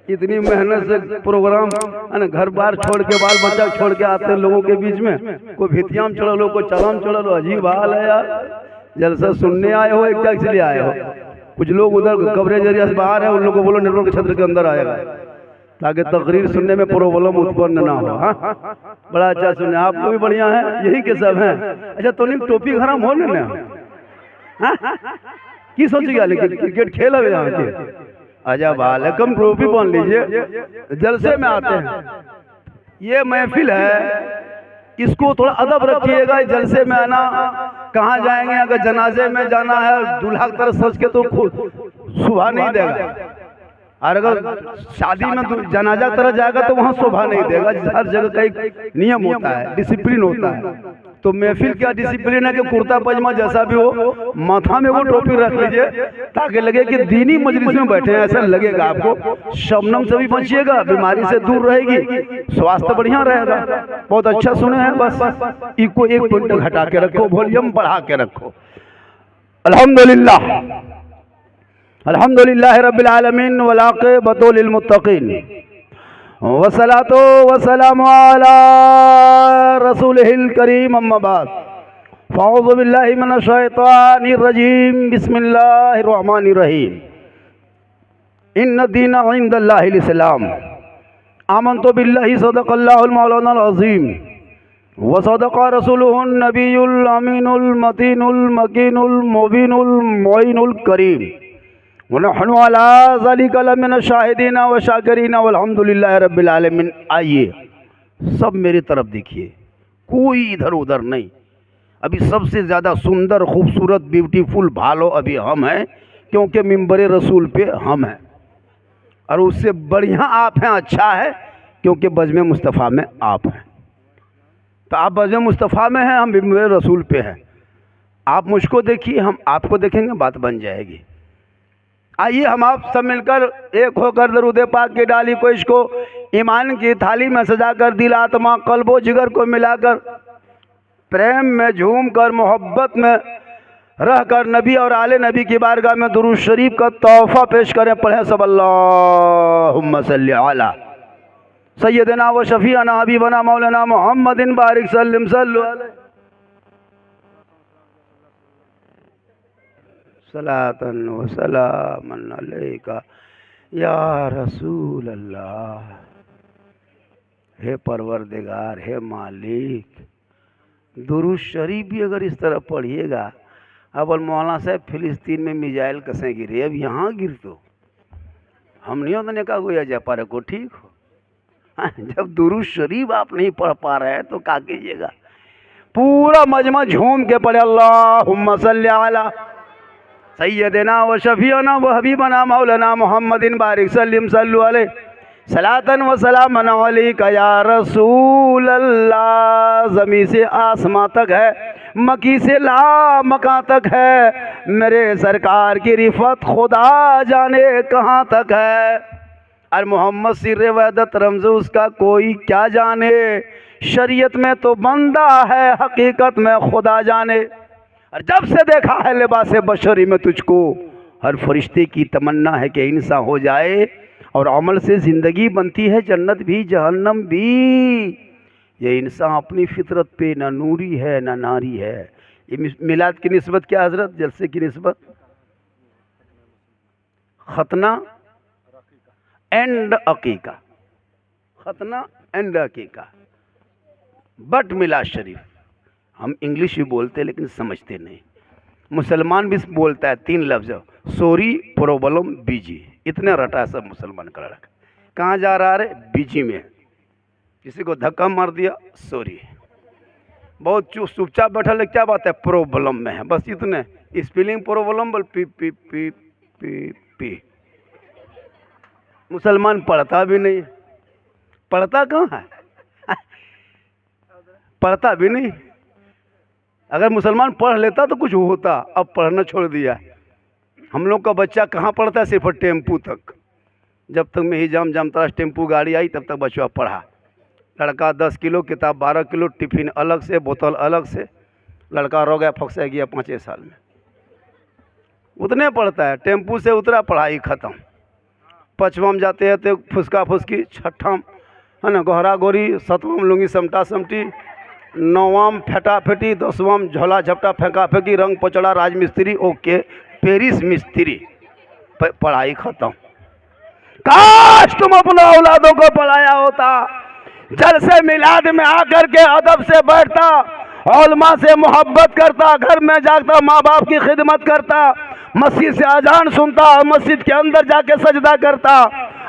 इतनी मेहनत से प्रोग्राम है ना, घर बार छोड़ के बाल बच्चा छोड़ के आते हैं लोगों के बीच में, कोई भितियाम चढ़ लो, कोई चलाम चढ़ लो। अजीब हाल है यार। जलसा सुनने आए हो क्या इसलिए आए हो? कुछ लोग उधर कवरेज एरिया से बाहर है, उन लोगों को बोलो नेटवर्क क्षेत्र के अंदर आएगा ताकि तकरीर सुनने में प्रॉब्लम उत्पन्न ना हो। हाँ, बड़ा अच्छा सुने, आप लोग भी बढ़िया है, यही के सब हैं। अच्छा तो नहीं टोपी हराम हो ना की सोच गया, लेकिन क्रिकेट खेल है यहाँ के। अच्छा बाल है, कम टोपी पहन लीजिए, जलसे में आते हैं। ये महफिल है, इसको थोड़ा अदब रखिएगा। जलसे में आना, कहाँ जाएंगे, अगर जनाजे में जाना है दूल्हा की तरफ सच के तो शोभा नहीं देगा, और अगर शादी में जनाजा तरह जाएगा तो वहाँ शोभा नहीं देगा। हर जगह का एक नियम होता है, डिसिप्लिन होता है। तो महफिल क्या डिसिप्लिन है कि कुर्ता पजामा जैसा भी हो, माथा में वो टोपी रख लीजिए ताकि लगे कि दीनी मजलिस में बैठे हैं, ऐसा लगेगा आपको। शबनम से भी बचिएगा, बीमारी से दूर रहेगी, स्वास्थ्य बढ़िया रहेगा। बहुत अच्छा सुने हैं, बस इको एक पॉइंट घटा के रखो, वॉल्यूम बढ़ा के रखो। अल्हम्दुलिल्लाह अल्हम्दुलिल्लाह रब्बिल आलमीन वल आक़िबतु लिल मुत्तक़ीन वस्सलातु वस्सलामु अला रसूलिहिल करीम, अम्मा बाद। फ़अऊज़ु बिल्लाहि मिनश शैतानिर रजीम, बिस्मिल्लाहिर रहमानिर रहीम। इन्न दीना इंदल्लाहिल इस्लाम, आमन्तु बिल्लाहि सदक़ल्लाहुल मौलानाल अज़ीम व सदक़ रसूलुहुन नबियुल अमीनुल मतीनुल मकीनुल मुबीनुल मुईनुल करीम वनहनु अला ज़ालिका लमिनश शाहिदीन व शाकिरीन वल्हम्दुलिल्लाहि रब्बिल आलमीन। आइए सब मेरी तरफ देखिए, कोई इधर उधर नहीं। अभी सबसे ज़्यादा सुंदर खूबसूरत ब्यूटीफुल भालो अभी हम हैं, क्योंकि मिंबर रसूल पे हम हैं, और उससे बढ़िया आप हैं। अच्छा है क्योंकि बज़्म मुस्तफ़ा में आप हैं। तो आप बज़्म मुस्तफ़ा में हैं, हम मिंबर रसूल पे हैं। आप मुझको देखिए, हम आपको देखेंगे, बात बन जाएगी। आइए हम आप सब मिलकर एक होकर दरूद पाक की डाली को इसको ईमान की थाली में सजाकर, दिल आत्मा कल्बो जिगर को मिलाकर, प्रेम में झूम कर, मोहब्बत में रहकर नबी और आले नबी की बारगाह में दुरूद शरीफ का तोहफा पेश करें। पढ़ें सब अल्लाहुम्मा सल्ली अला सय्यदना व शफीअना हबीबना मौलाना मुहम्मदिन बारिक सल्लिम सल्लु अलैहि सलातन व सलामन अलैका या रसूल अल्लाह। हे परवरदिगार, हे मालिक, दुरूद शरीफ भी अगर इस तरह पढ़िएगा। अब मौलाना साहब फिलिस्तीन में मिसाइल कसें गिरे, अब यहाँ गिर तो हम नहीं होने का गोया जा पा रहे को, ठीक हो। जब दुरूद शरीफ आप नहीं पढ़ पा रहे हैं तो क्या कीजिएगा। पूरा मजमा झूम के पढ़े अल्लाहुम्मा सल्ली अला सय्यदना व शफीअना व हबीबना मौलाना मुहम्मदिन बारिक सल्लिम सल्लु अलैहि सलातन व सलामन अलैका या रसूल अल्लाह। ज़मीन से आसमां तक है, मकी से ला मकां तक है, मेरे सरकार की रिफत खुदा जाने कहाँ तक है। और मोहम्मद सिर वहदत रमज़ उसका कोई क्या जाने, शरीयत में तो बंदा है, हकीकत में खुदा जाने। और जब से देखा है लिबास बशरी में तुझको, हर फरिश्ते की तमन्ना है कि इंसान हो जाए, और अमल से ज़िंदगी बनती है जन्नत भी जहन्नम भी। ये इंसान अपनी फितरत पे ना नूरी है ना नारी है। ये मिलाद की निस्बत क्या हज़रत, जलसे की निस्बत खतना एंड अकीका, खतना एंड अकीका, बट मिलाद शरीफ। हम इंग्लिश भी बोलते हैं लेकिन समझते नहीं। मुसलमान भी बोलता है 3 लफ्ज़, सॉरी प्रॉब्लम बीजी, इतने रटा सब मुसलमान कर रखा। कहाँ जा रहा है? बीजी में। किसी को धक्का मार दिया, सॉरी। बहुत चुपचाप बैठा ले, क्या बात है, प्रॉब्लम में है, बस इतने। स्पेलिंग प्रॉब्लम बोल P P P P P. मुसलमान पढ़ता भी नहीं, पढ़ता कहाँ है, पढ़ता भी नहीं। अगर मुसलमान पढ़ लेता तो कुछ होता, अब पढ़ना छोड़ दिया। हम लोग का बच्चा कहाँ पढ़ता है, सिर्फ टेम्पू तक। जब तक में ही जाम टेम्पू गाड़ी आई तब तक बच्चा पढ़ा। लड़का 10 किलो किताब, 12 किलो टिफिन अलग से, बोतल अलग से। लड़का रो गया, फंसा गया 5 साल में, उतने पढ़ता है। टेम्पू से उतरा, पढ़ाई ख़त्म। पाँचवा में जाते हैं तो फुसका फुसकी, छठा है ना गोहरा गोरी, सातवां लुंगी समटा समटी, नौवां फेटा फेटी, 10वां झोला झपटा फेंका फेंकी, रंग पचड़ा राजमिस्त्री, ओके पेरिस मिस्त्री, पढ़ाई खत्म। काश तुम अपने औलादों को पढ़ाया होता, जलसे मिलाद में आकर के अदब से बैठता, उलमा से मोहब्बत करता, घर में जाकर माँ बाप की खिदमत करता, मस्जिद से अजान सुनता, मस्जिद के अंदर जाके सजदा करता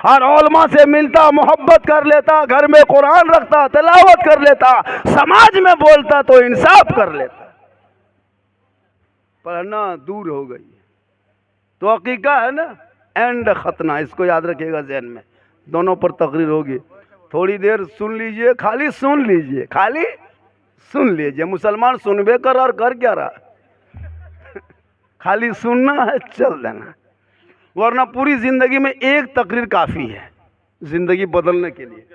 और उलमा से मिलता, मोहब्बत कर लेता, घर में कुरान रखता, तिलावत कर लेता, समाज में बोलता तो इंसाफ कर लेता। पढ़ना दूर हो गई तो अकीका है ना एंड खतना, इसको याद रखिएगा ज़हन में। दोनों पर तकरीर होगी, थोड़ी देर सुन लीजिए, खाली सुन लीजिए, खाली सुन लीजिए। मुसलमान सुनबे कर और कर क्या रहा खाली सुनना है, चल देना, वरना पूरी ज़िंदगी में एक तकरीर काफ़ी है ज़िंदगी बदलने के लिए।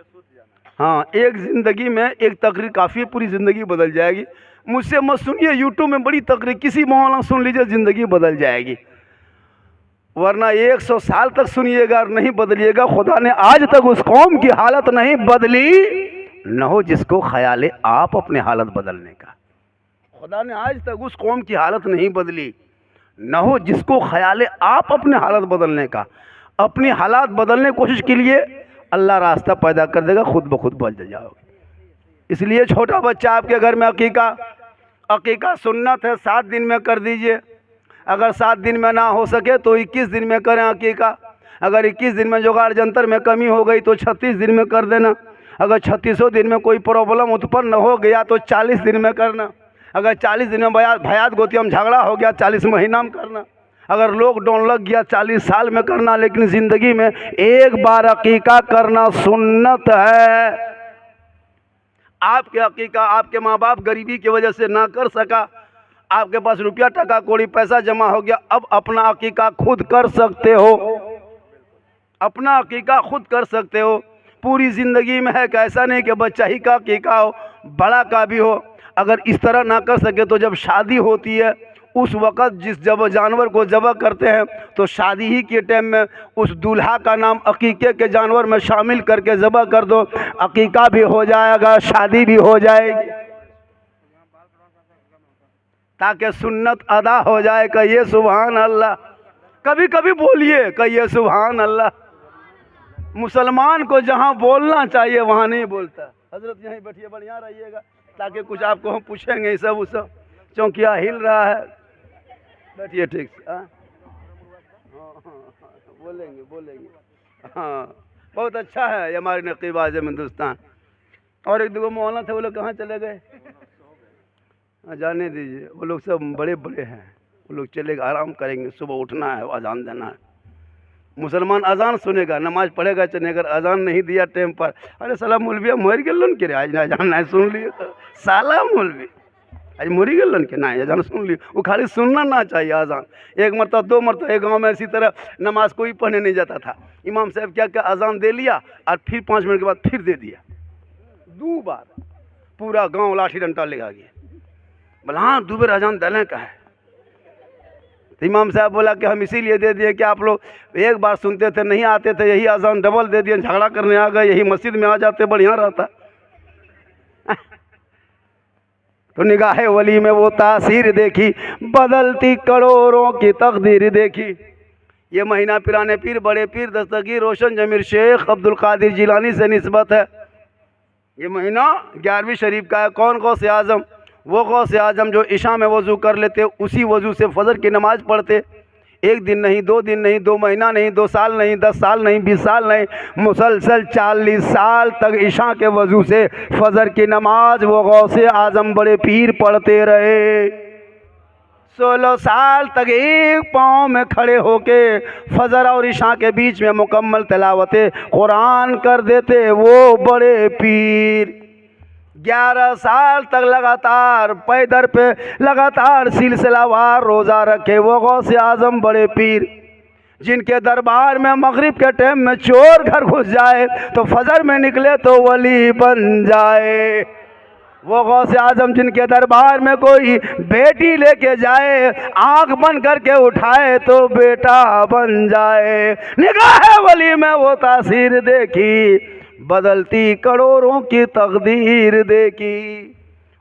हाँ, एक ज़िंदगी में एक तकरीर काफ़ी है, पूरी ज़िंदगी बदल जाएगी। मुझसे मत सुनिए यूट्यूब में बड़ी तकरीर, किसी मौलाना सुन लीजिए, ज़िंदगी बदल जाएगी, वरना 100 साल तक सुनिएगा और नहीं बदलिएगा। खुदा ने आज तक उस कौम की हालत नहीं बदली, न हो जिसको ख्याल आप अपने हालत बदलने का। खुदा ने आज तक उस कौम की हालत नहीं बदली, न हो जिसको ख्याल आप अपने हालत बदलने का। अपनी हालात बदलने की कोशिश के लिए अल्लाह रास्ता पैदा कर देगा, खुद ब खुद बदल जाओगे। इसलिए छोटा बच्चा आपके घर में अकीका सुन्नत है, 7 दिन में कर दीजिए। अगर 7 दिन में ना हो सके तो 21 दिन में करें अकीका। अगर 21 दिन में जुगाड़ जंतर में कमी हो गई तो 36 दिन में कर देना। अगर 36 दिन में कोई प्रॉब्लम उत्पन्न हो गया तो 40 दिन में करना। अगर 40 दिन में भयात गोतियम झगड़ा हो गया 40 महीना में करना। अगर लॉकडाउन लग गया 40 साल में करना। लेकिन ज़िंदगी में एक बार अकीका करना सुन्नत है। आपके अकीका आपके माँ बाप गरीबी की वजह से ना कर सका, आपके पास रुपया टका कोड़ी पैसा जमा हो गया, अब अपना अकीका खुद कर सकते हो। अपना अकीका खुद कर सकते हो। पूरी ज़िंदगी में है कि ऐसा नहीं कि बच्चा ही का अकीका हो, बड़ा का भी हो। अगर इस तरह ना कर सके तो जब शादी होती है उस वक़्त जब जानवर को ज़बह करते हैं तो शादी ही के टाइम में उस दूल्हा का नाम अकीके के जानवर में शामिल करके ज़बह कर दो, अकीका भी हो जाएगा, शादी भी हो जाएगी, ताकि सुन्नत अदा हो जाए। कहिए सुभान अल्लाह। कभी कभी बोलिए, कहिए सुभान अल्लाह। मुसलमान को जहाँ बोलना चाहिए वहाँ नहीं बोलता। हजरत यहीं बैठिए, बढ़िया रहिएगा, ताकि कुछ आपको हम पूछेंगे। ये सब उस चौकिया हिल रहा है, बैठिए ठीक से। हाँ बोलेंगे। हाँ, बहुत अच्छा है ये हमारे नकीब आज़म हिंदुस्तान। और एक दो मौलाना थे, वो लोग कहाँ चले गए? जाने दीजिए, वो लोग सब बड़े बड़े हैं, वो लोग चलेंगे, आराम करेंगे। सुबह उठना है, अजान देना है। मुसलमान अजान सुनेगा, नमाज पढ़ेगा, चलेगा। अजान नहीं दिया टाइम पर, अरे साला मौलविया मर गए के आज अजान नहीं सुन लिए, साला मौलवी आज मरी गए के ना अजान सुन ली। वो खाली सुनना ना चाहिए अजान। 1 मरतबा 2 मरतबा एक गाँव में इसी तरह नमाज कोई पढ़ने नहीं जाता था। इमाम साहब क्या क्या अजान दे लिया और फिर 5 मिनट के बाद फिर दे दिया, 2 बार। पूरा गाँव लाठी डंडा लेगा गया। बोला हाँ 2 बार अजान देने का है। तो इमाम साहब बोला कि हम इसीलिए दे दिए कि आप लोग 1 बार सुनते थे, नहीं आते थे, यही अजान डबल दे दिए, झगड़ा करने आ गए, यही मस्जिद में आ जाते, बढ़िया रहता। तो निगाहे वली में वो तासीर देखी, बदलती करोड़ों की तकदीर देखी। ये महीना पिराने पीर बड़े पीर दस्तगीर रोशन जमीर शेख अब्दुल कादिर जिलानी से निस्बत है। ये महीना 11वीं शरीफ का है। कौन गौसे आज़म? वो गौसे आज़म जो इशा में वज़ू कर लेते, उसी वज़ू से फ़जर की नमाज़ पढ़ते। 1 दिन नहीं, 2 दिन नहीं, 2 महीना नहीं, 2 साल नहीं, 10 साल नहीं, 20 साल नहीं, मुसलसल 40 साल तक इशा के वज़ू से फ़जर की नमाज वो गौसे आज़म बड़े पीर पढ़ते रहे। 16 साल तक एक पाँव में खड़े होके फ़जर और इशा के बीच में मुकम्मल तिलावत कुरान कर देते वो बड़े पीर। 11 साल तक लगातार पैदर पे लगातार सिलसिलावार रोज़ा रखे वो गौसे आज़म बड़े पीर, जिनके दरबार में मगरिब के टाइम में चोर घर घुस जाए तो फजर में निकले तो वली बन जाए। वो गौसे आजम जिनके दरबार में कोई बेटी लेके जाए, आंख बंद करके उठाए तो बेटा बन जाए। निगाह वली में वो तासीर देखी, बदलती करोड़ों की तकदीर देखी।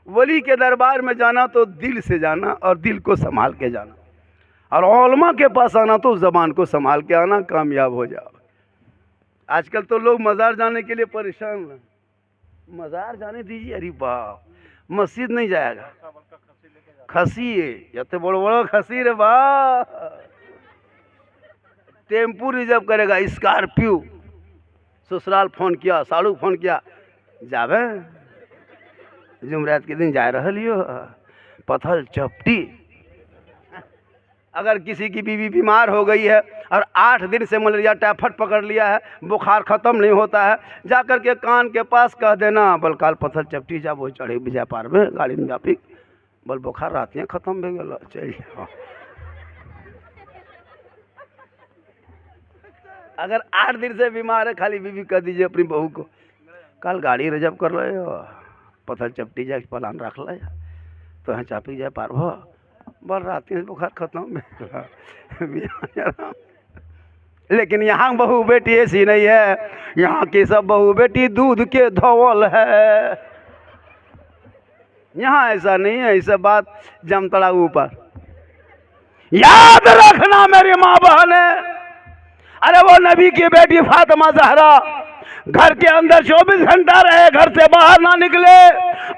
वली के दरबार में जाना तो दिल से जाना और दिल को संभाल के जाना, और उलमा के पास आना तो ज़बान को संभाल के आना, कामयाब हो जाओ। आजकल तो लोग मज़ार जाने के लिए परेशान हैं। मज़ार जाने दीजिए, अरे बाप, मस्जिद नहीं जाएगा, खसी है जते बड़ो बड़ो खसी रे बा, टेम्पू रिजर्व करेगा, स्कॉर्पियो। ससुराल फोन किया, साड़ू फोन किया, जावे जुमरात के दिन जा रहियो पथल चपटी। अगर किसी की बीवी बीमार हो गई है और 8 दिन से मलेरिया टाइफाइड पकड़ लिया है, बुखार ख़त्म नहीं होता है, जा कर के कान के पास कह देना, बलकाल पत्थर चपटी जा, वो चढ़े विजय पार में गाड़ी में जापी, बल बुखार रात में ख़त्म हो गया, चलिए। अगर 8 दिन से बीमार है, खाली बीवी कह दीजिए अपनी बहू को, कल गाड़ी रिजर्व कर रहे हो, पत्थर चपटी जा प्लान रख लो, तो यहाँ चापी जाए पार हो, बल रात में बुखार खत्म। लेकिन यहाँ बहू बेटी ऐसी नहीं है, यहाँ की सब बहू बेटी दूध के धौल है। यहाँ ऐसा नहीं है, ऐसा बात जमतड़ा ऊपर। याद रखना मेरी माँ बहने, अरे वो नबी की बेटी फातिमा ज़हरा घर के अंदर 24 घंटा रहे, घर से बाहर ना निकले।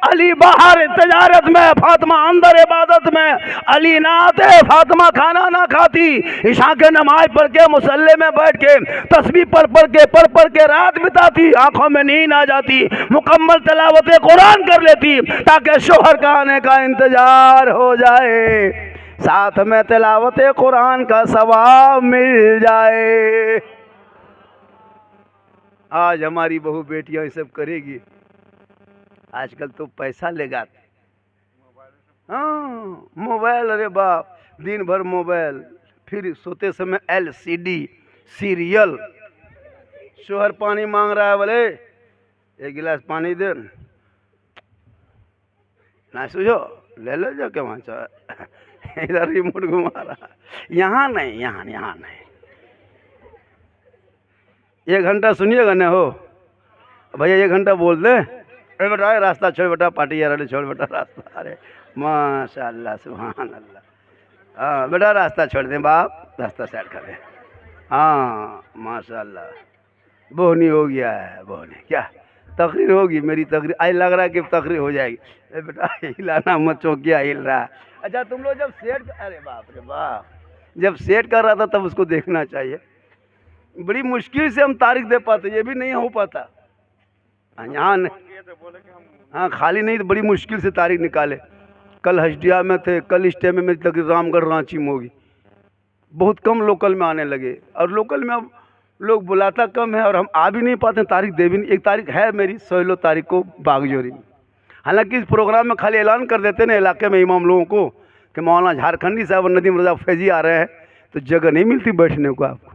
अली बाहर तजारत में, फातिमा अंदर इबादत में। अली ना आते, फातिमा खाना ना खाती, ईशा के नमाज पढ़ के मुसल्ले में बैठ के तस्बीह पढ़ के रात बिताती, आंखों में नींद आ जाती, मुकम्मल तिलावत कुरान कर लेती ताकि शोहर का आने का इंतजार हो जाए, साथ में तिलावत कुरान का सवाब मिल जाए। आज हमारी बहू बेटियां ये सब करेगी। आजकल तो पैसा लेगाते, हाँ मोबाइल, अरे बाप दिन भर मोबाइल, फिर सोते समय LCD सीरियल। शोहर पानी मांग रहा है, बोले 1 गिलास पानी दे ना, सूझो ले लो जाके वहाँ चाहे, इधर रिमोट घुमा रहा, यहाँ नहीं, यहाँ नहीं। 1 घंटा सुनिएगा ना हो भैया, 1 घंटा बोल दे, अरे बेटा रास्ता छोड़ बेटा, पार्टी यार छोड़ बेटा रास्ता, अरे माशाल्लाह सुभान अल्लाह, हाँ बेटा रास्ता छोड़ दें बाप, रास्ता साइड कर दें, हाँ माशाल्लाह। बोहनी हो गया है, बोहनी क्या तकरीर होगी, मेरी तकरीर आज लग रहा है कि तकरीर हो जाएगी। अरे बेटा हिलाना मत, चौकिया हिल रहा है। अच्छा तुम लोग जब सेट, अरे बाप रे बाप, जब सेट कर रहा था तब उसको देखना चाहिए। बड़ी मुश्किल से हम तारीख दे पाते, ये भी नहीं हो पाता। यहाँ हाँ खाली नहीं, तो बड़ी मुश्किल से तारीख निकाले। कल हजडिया में थे, कल इस टाइम में मेरी तकरीर रामगढ़ रांची में होगी। बहुत कम लोकल में आने लगे, और लोकल में अब लोग बुलाता कम है और हम आ भी नहीं पाते, तारीख दे भी नहीं। एक तारीख है मेरी 16 तारीख को बागजोरी में। हालांकि इस प्रोग्राम में खाली ऐलान कर देते ना इलाके में इमाम लोगों को कि मौलाना झारखंडी साहब और नदीम रजा फैजी आ रहे हैं, तो जगह नहीं मिलती बैठने को आपको।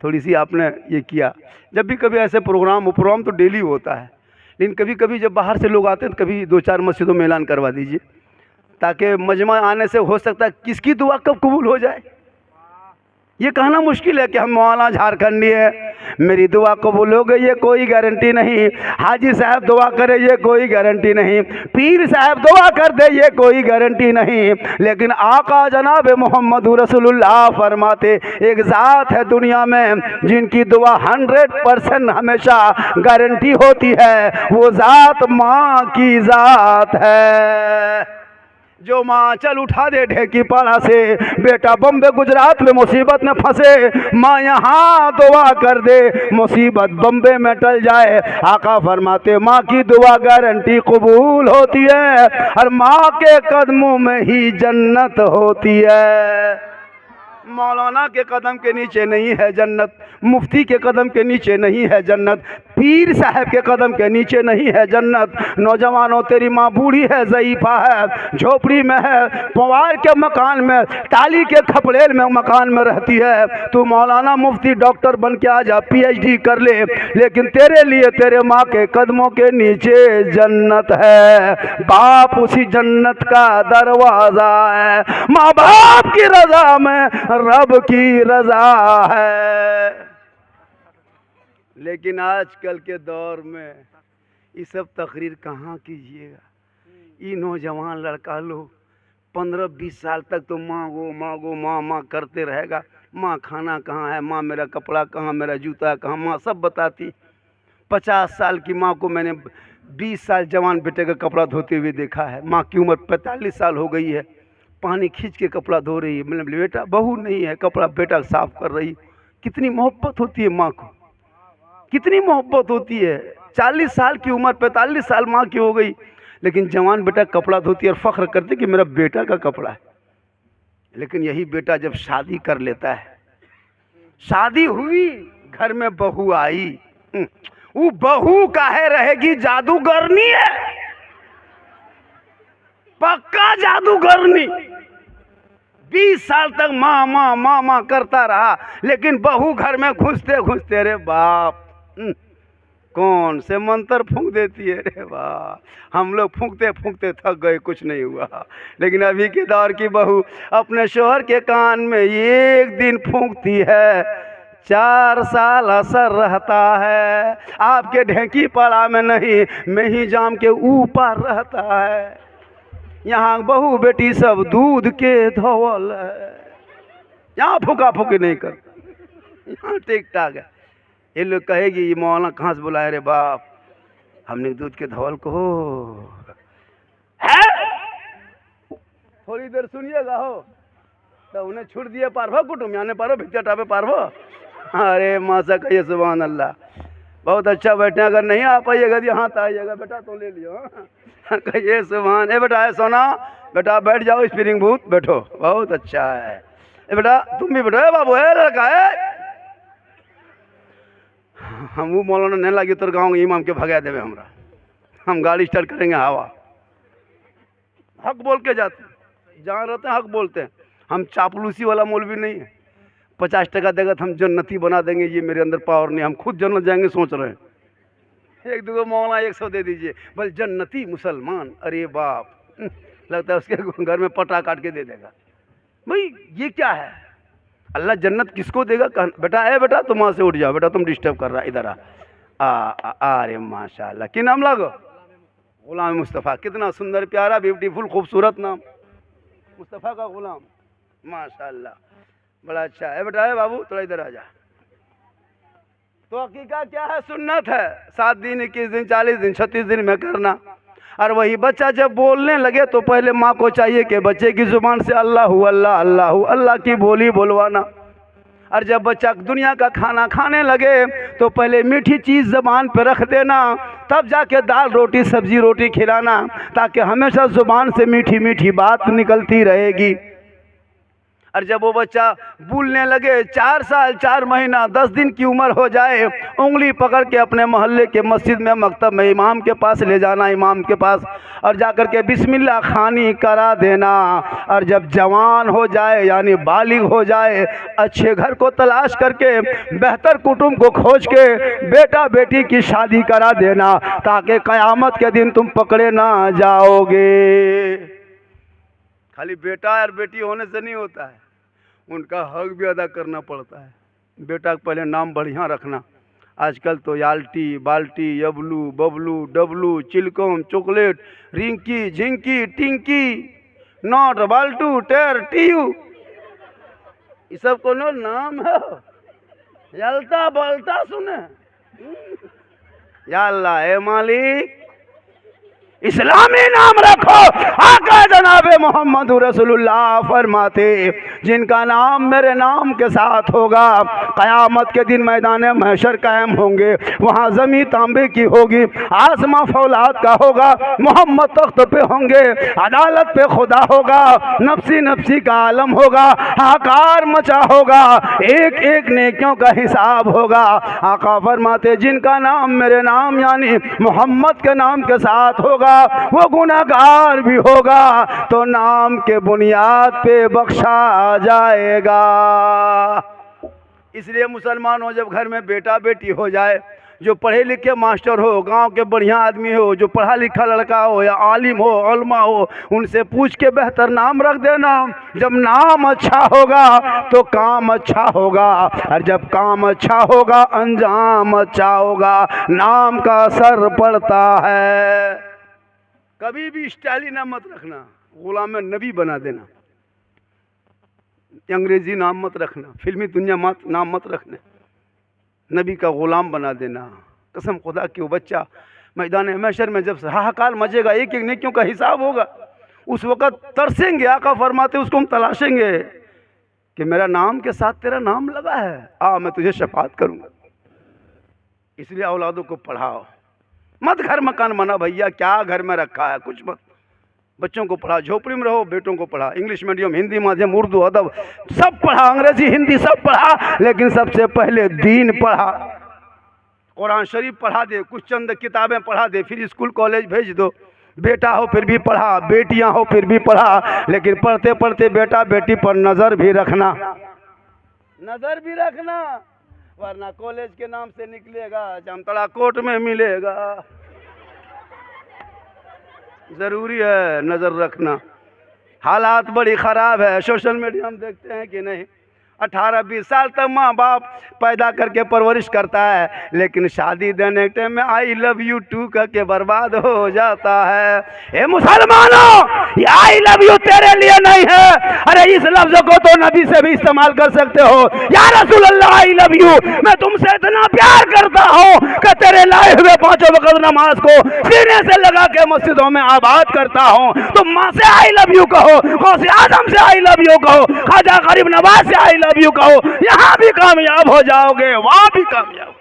थोड़ी सी आपने ये किया, जब भी कभी ऐसे प्रोग्राम तो डेली होता है, लेकिन कभी कभी जब बाहर से लोग आते हैं तो कभी 2-4 मस्जिदों में ऐलान करवा दीजिए, ताकि मजमा आने से हो सकता है किसकी दुआ कब कबूल हो जाए। ये कहना मुश्किल है कि हम मौलाना झारखंडी है, मेरी दुआ कबूल हो गई, ये कोई गारंटी नहीं। हाजी साहब दुआ करे, ये कोई गारंटी नहीं। पीर साहब दुआ कर दे, ये कोई गारंटी नहीं। लेकिन आका जनाब मोहम्मद रसूलुल्लाह फरमाते, एक ज़ात है दुनिया में जिनकी दुआ 100% हमेशा गारंटी होती है, वो ज़ात माँ की ज़ात है। जो माँ चल उठा दे ढेकी पाड़ा से, बेटा बम्बे गुजरात में मुसीबत में फंसे, माँ यहाँ दुआ कर दे मुसीबत बम्बे में टल जाए। आका फरमाते माँ की दुआ गारंटी कबूल होती है, और माँ के कदमों में ही जन्नत होती है। मौलाना के कदम के नीचे नहीं है जन्नत, मुफ्ती के कदम के नीचे नहीं है जन्नत, पीर साहब के कदम के नीचे नहीं है जन्नत। नौजवानों तेरी माँ बूढ़ी है, ज़ईफ़ा है, झोपड़ी में है, पवार के मकान में, टाली के खपड़ेल में मकान में रहती है। तू मौलाना मुफ्ती डॉक्टर बन के आ जा, PhD कर ले, लेकिन तेरे लिए तेरे माँ के कदमों के नीचे जन्नत है। बाप उसी जन्नत का दरवाज़ा है, माँ बाप की रज़ा में रब की रज़ा है। लेकिन आजकल के दौर में ये सब तकरीर कहाँ कीजिएगा। ये नौजवान लड़का लोग 15-20 साल तक तो मांगो माँ करते रहेगा। माँ खाना कहाँ है, माँ मेरा कपड़ा कहाँ, मेरा जूता कहाँ, माँ सब बताती। 50 साल की माँ को मैंने 20 साल जवान बेटे का कपड़ा धोते हुए देखा है। माँ की उम्र 45 साल हो गई है, पानी खींच के कपड़ा धो रही है। मतलब बेटा बहू नहीं है, कपड़ा बेटा साफ कर रही। कितनी मोहब्बत होती है माँ को, कितनी मोहब्बत होती है। 40 साल की उम्र 45 साल माँ की हो गई, लेकिन जवान बेटा कपड़ा धोती है और फख्र करती कि मेरा बेटा का कपड़ा है। लेकिन यही बेटा जब शादी कर लेता है, शादी हुई, घर में बहू आई, वो बहू काहे रहेगी, जादूगरनी है, पक्का जादूगरनी। 20 साल तक माँ करता रहा, लेकिन बहू घर में घुसते घुसते रे बाप कौन से मंत्र फूंक देती है रे वाह। हम लोग फूंकते फूंकते थक गए, कुछ नहीं हुआ। लेकिन अभी के दौर की बहू अपने शोहर के कान में एक दिन फूंकती है, 4 साल असर रहता है। आपके ढेंकी पड़ा में नहीं, मेही जाम के ऊपर रहता है। यहाँ बहू बेटी सब दूध के धोवल है, यहाँ फूका फूकी नहीं कर, यहाँ ठीक ठाक है। ये लोग कहेगी ये मौलाना कहाँ से बुलाए रे बाप, हमने दूध के धवल को है। थोड़ी देर सुनिएगा हो तो उन्हें छुट दिए पारभो कुटुम यानी पारो भित्या टापे पारभो। अरे मासा कहिए सुभान अल्लाह, बहुत अच्छा बैठे। अगर नहीं आ पाइएगा तो यहाँ तो आइएगा बेटा, तो ले लियो। कहिए सुभान। ए बेटा है सोना, बेटा बैठ जाओ, स्प्रिंग बूथ बैठो, बहुत अच्छा है। ए बेटा तुम भी बैठो, है बाबू है लड़का है। हम वो मौलाना नहीं लगी तो गाँव इमाम के भगा देवे हमरा, हम गाड़ी स्टार्ट करेंगे हवा। हक बोल के जाते हैं, जहाँ रहते हैं हक बोलते हैं। हम चापलूसी वाला मौलवी नहीं है। 50 टका देगा तो हम जन्नती बना देंगे, ये मेरे अंदर पावर नहीं, हम खुद जन्नत जाएंगे सोच रहे हैं। एक दो मौलाना 100 दे दीजिए, बस जन्नती मुसलमान। अरे बाप, लगता है उसके घर में पटा काट के दे देगा। भाई ये क्या है, अल्लाह जन्नत किसको देगा। बेटा है बेटा तुम वहाँ से उठ जाओ, बेटा तुम डिस्टर्ब कर रहा, इधर अरे माशाल्लाह। कि नाम लागो, गुलाम मुस्तफ़ा। कितना सुंदर प्यारा ब्यूटीफुल खूबसूरत नाम, मुस्तफ़ा का गुलाम, माशाल्लाह बड़ा अच्छा है। बेटा है बाबू थोड़ा इधर आ जा। तो हकीका क्या है, सुन्नत है 7 दिन 21 दिन 40 दिन 36 दिन में करना। और वही बच्चा जब बोलने लगे तो पहले माँ को चाहिए कि बच्चे की ज़ुबान से अल्लाह अल्लाह अल्लाह अल्लाह की बोली बोलवाना। और जब बच्चा दुनिया का खाना खाने लगे तो पहले मीठी चीज़ ज़ुबान पे रख देना, तब जाके दाल रोटी सब्जी रोटी खिलाना, ताकि हमेशा ज़ुबान से मीठी मीठी बात निकलती रहेगी। और जब वो बच्चा बोलने लगे, 4 साल 4 महीना 10 दिन की उम्र हो जाए, उंगली पकड़ के अपने मोहल्ले के मस्जिद में मकतब में इमाम के पास ले जाना, इमाम के पास, और जाकर के बिस्मिल्लाह खानी करा देना। और जब जवान हो जाए यानी बालिग हो जाए, अच्छे घर को तलाश करके बेहतर कुटुंब को खोज के बेटा बेटी की शादी करा देना, ताकि क़यामत के दिन तुम पकड़े ना जाओगे। खाली बेटा और बेटी होने से नहीं होता है, उनका हक भी अदा करना पड़ता है। बेटा का पहले नाम बढ़िया रखना। आजकल तो याल्टी बाल्टी यबलू Bablu Dablu Chilakam chocolate Rinki झिंकी Tinky not Baltu टेर टीयू, ये सब कोनो नाम है। यलता बलता सुने, या अल्लाह ए मालिक इस्लामी नाम रखो। आका जनाब मोहम्मद रसूलुल्लाह फरमाते जिनका नाम मेरे नाम के साथ होगा, क़यामत के दिन मैदान महशर कायम होंगे, वहाँ ज़मीन तांबे की होगी, आसमां फौलाद का होगा, मोहम्मद तख्त पे होंगे, अदालत पे खुदा होगा, नफ्सी नफ्सी का आलम होगा, हाकार मचा होगा, एक एक नेकियों का हिसाब होगा। आका फरमाते जिनका नाम मेरे नाम यानी मोहम्मद के नाम के साथ होगा वो गुनाहगार भी होगा तो नाम के बुनियाद पे बख्शा जाएगा। इसलिए मुसलमान हो, जब घर में बेटा बेटी हो जाए, जो पढ़े लिखे मास्टर हो, गांव के बढ़िया आदमी हो, जो पढ़ा लिखा लड़का हो या आलिम हो, उलमा हो, उनसे पूछ के बेहतर नाम रख देना। जब नाम अच्छा होगा तो काम अच्छा होगा, और जब काम अच्छा होगा अंजाम अच्छा होगा। नाम का असर पड़ता है। कभी भी स्टाइली नाम मत रखना, गुलाम नबी बना देना। अंग्रेजी नाम मत रखना, फिल्मी दुनिया नाम मत रखना, नबी का गुलाम बना देना। कसम खुदा की वो बच्चा मैदान महशर में जब हाहाकार मचेगा, एक एक नेकियों का हिसाब होगा, उस वक़्त तरसेंगे। आका फरमाते उसको हम तलाशेंगे कि मेरा नाम के साथ तेरा नाम लगा है, आ मैं तुझे शफाअत करूँगा। इसलिए औलादों को पढ़ाओ, मत घर मकान बना भैया, क्या घर में रखा है कुछ मत। बच्चों को पढ़ा, झोपड़ी में रहो, बेटों को पढ़ा, इंग्लिश मीडियम, हिंदी माध्यम, उर्दू अदब सब पढ़ा, अंग्रेजी हिंदी सब पढ़ा, लेकिन सबसे पहले दीन पढ़ा। कुरान शरीफ पढ़ा दे, कुछ चंद किताबें पढ़ा दे, फिर स्कूल कॉलेज भेज दो। बेटा हो फिर भी पढ़ा, बेटियां हो फिर भी पढ़ा, लेकिन पढ़ते पढ़ते बेटा बेटी पर नज़र भी रखना, नज़र भी रखना, वरना कॉलेज के नाम से निकलेगा, जामतड़ा कोर्ट में मिलेगा। ज़रूरी है नज़र रखना। हालात बड़ी ख़राब है, सोशल मीडिया हम देखते हैं कि नहीं, 18-20 साल तक माँ बाप पैदा करके परवरिश करता है, लेकिन शादी देने के टाइम में आई लव यू टू करके बर्बाद हो जाता है। ए मुसलमानों, ये आई लव यू तेरे लिए नहीं है, अरे इस लफ्ज़ को तो नबी से भी इस्तेमाल कर सकते हो। या रसूल अल्लाह आई लव यू, मैं तुमसे इतना प्यार करता हूँ कि तेरे लाए हुए 5 वक्त नमाज को सीने से लगा के मस्जिदों में आबाद करता हूँ। तुम माँ से आई लव यू कहो, गौसे आजम से आई लव यू कहो, ख्वाजा गरीब नवाज से आई लव यू कहो, यहाँ भी कामयाब हो जाओगे, वहाँ भी कामयाब।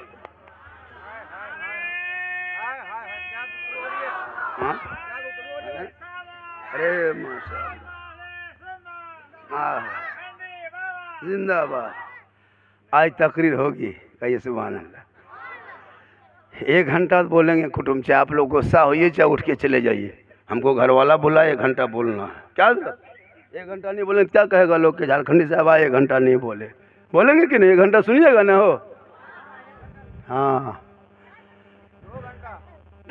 अरे माशाअल्लाह, जिंदाबाद। आज तकरीर होगी, कहिए सुभान अल्लाह। 1 घंटा बोलेंगे कुटुंब, चाहे आप लोग गुस्सा होइए चाहे उठ के चले जाइए, हमको घर वाला बोला 1 घंटा बोलना है। क्या 1 घंटा नहीं बोलेंगे क्या कहेगा लोग के झारखंडी साहब आए 1 घंटा नहीं बोले, बोलेंगे कि नहीं? 1 घंटा सुनिएगा ना हो। हाँ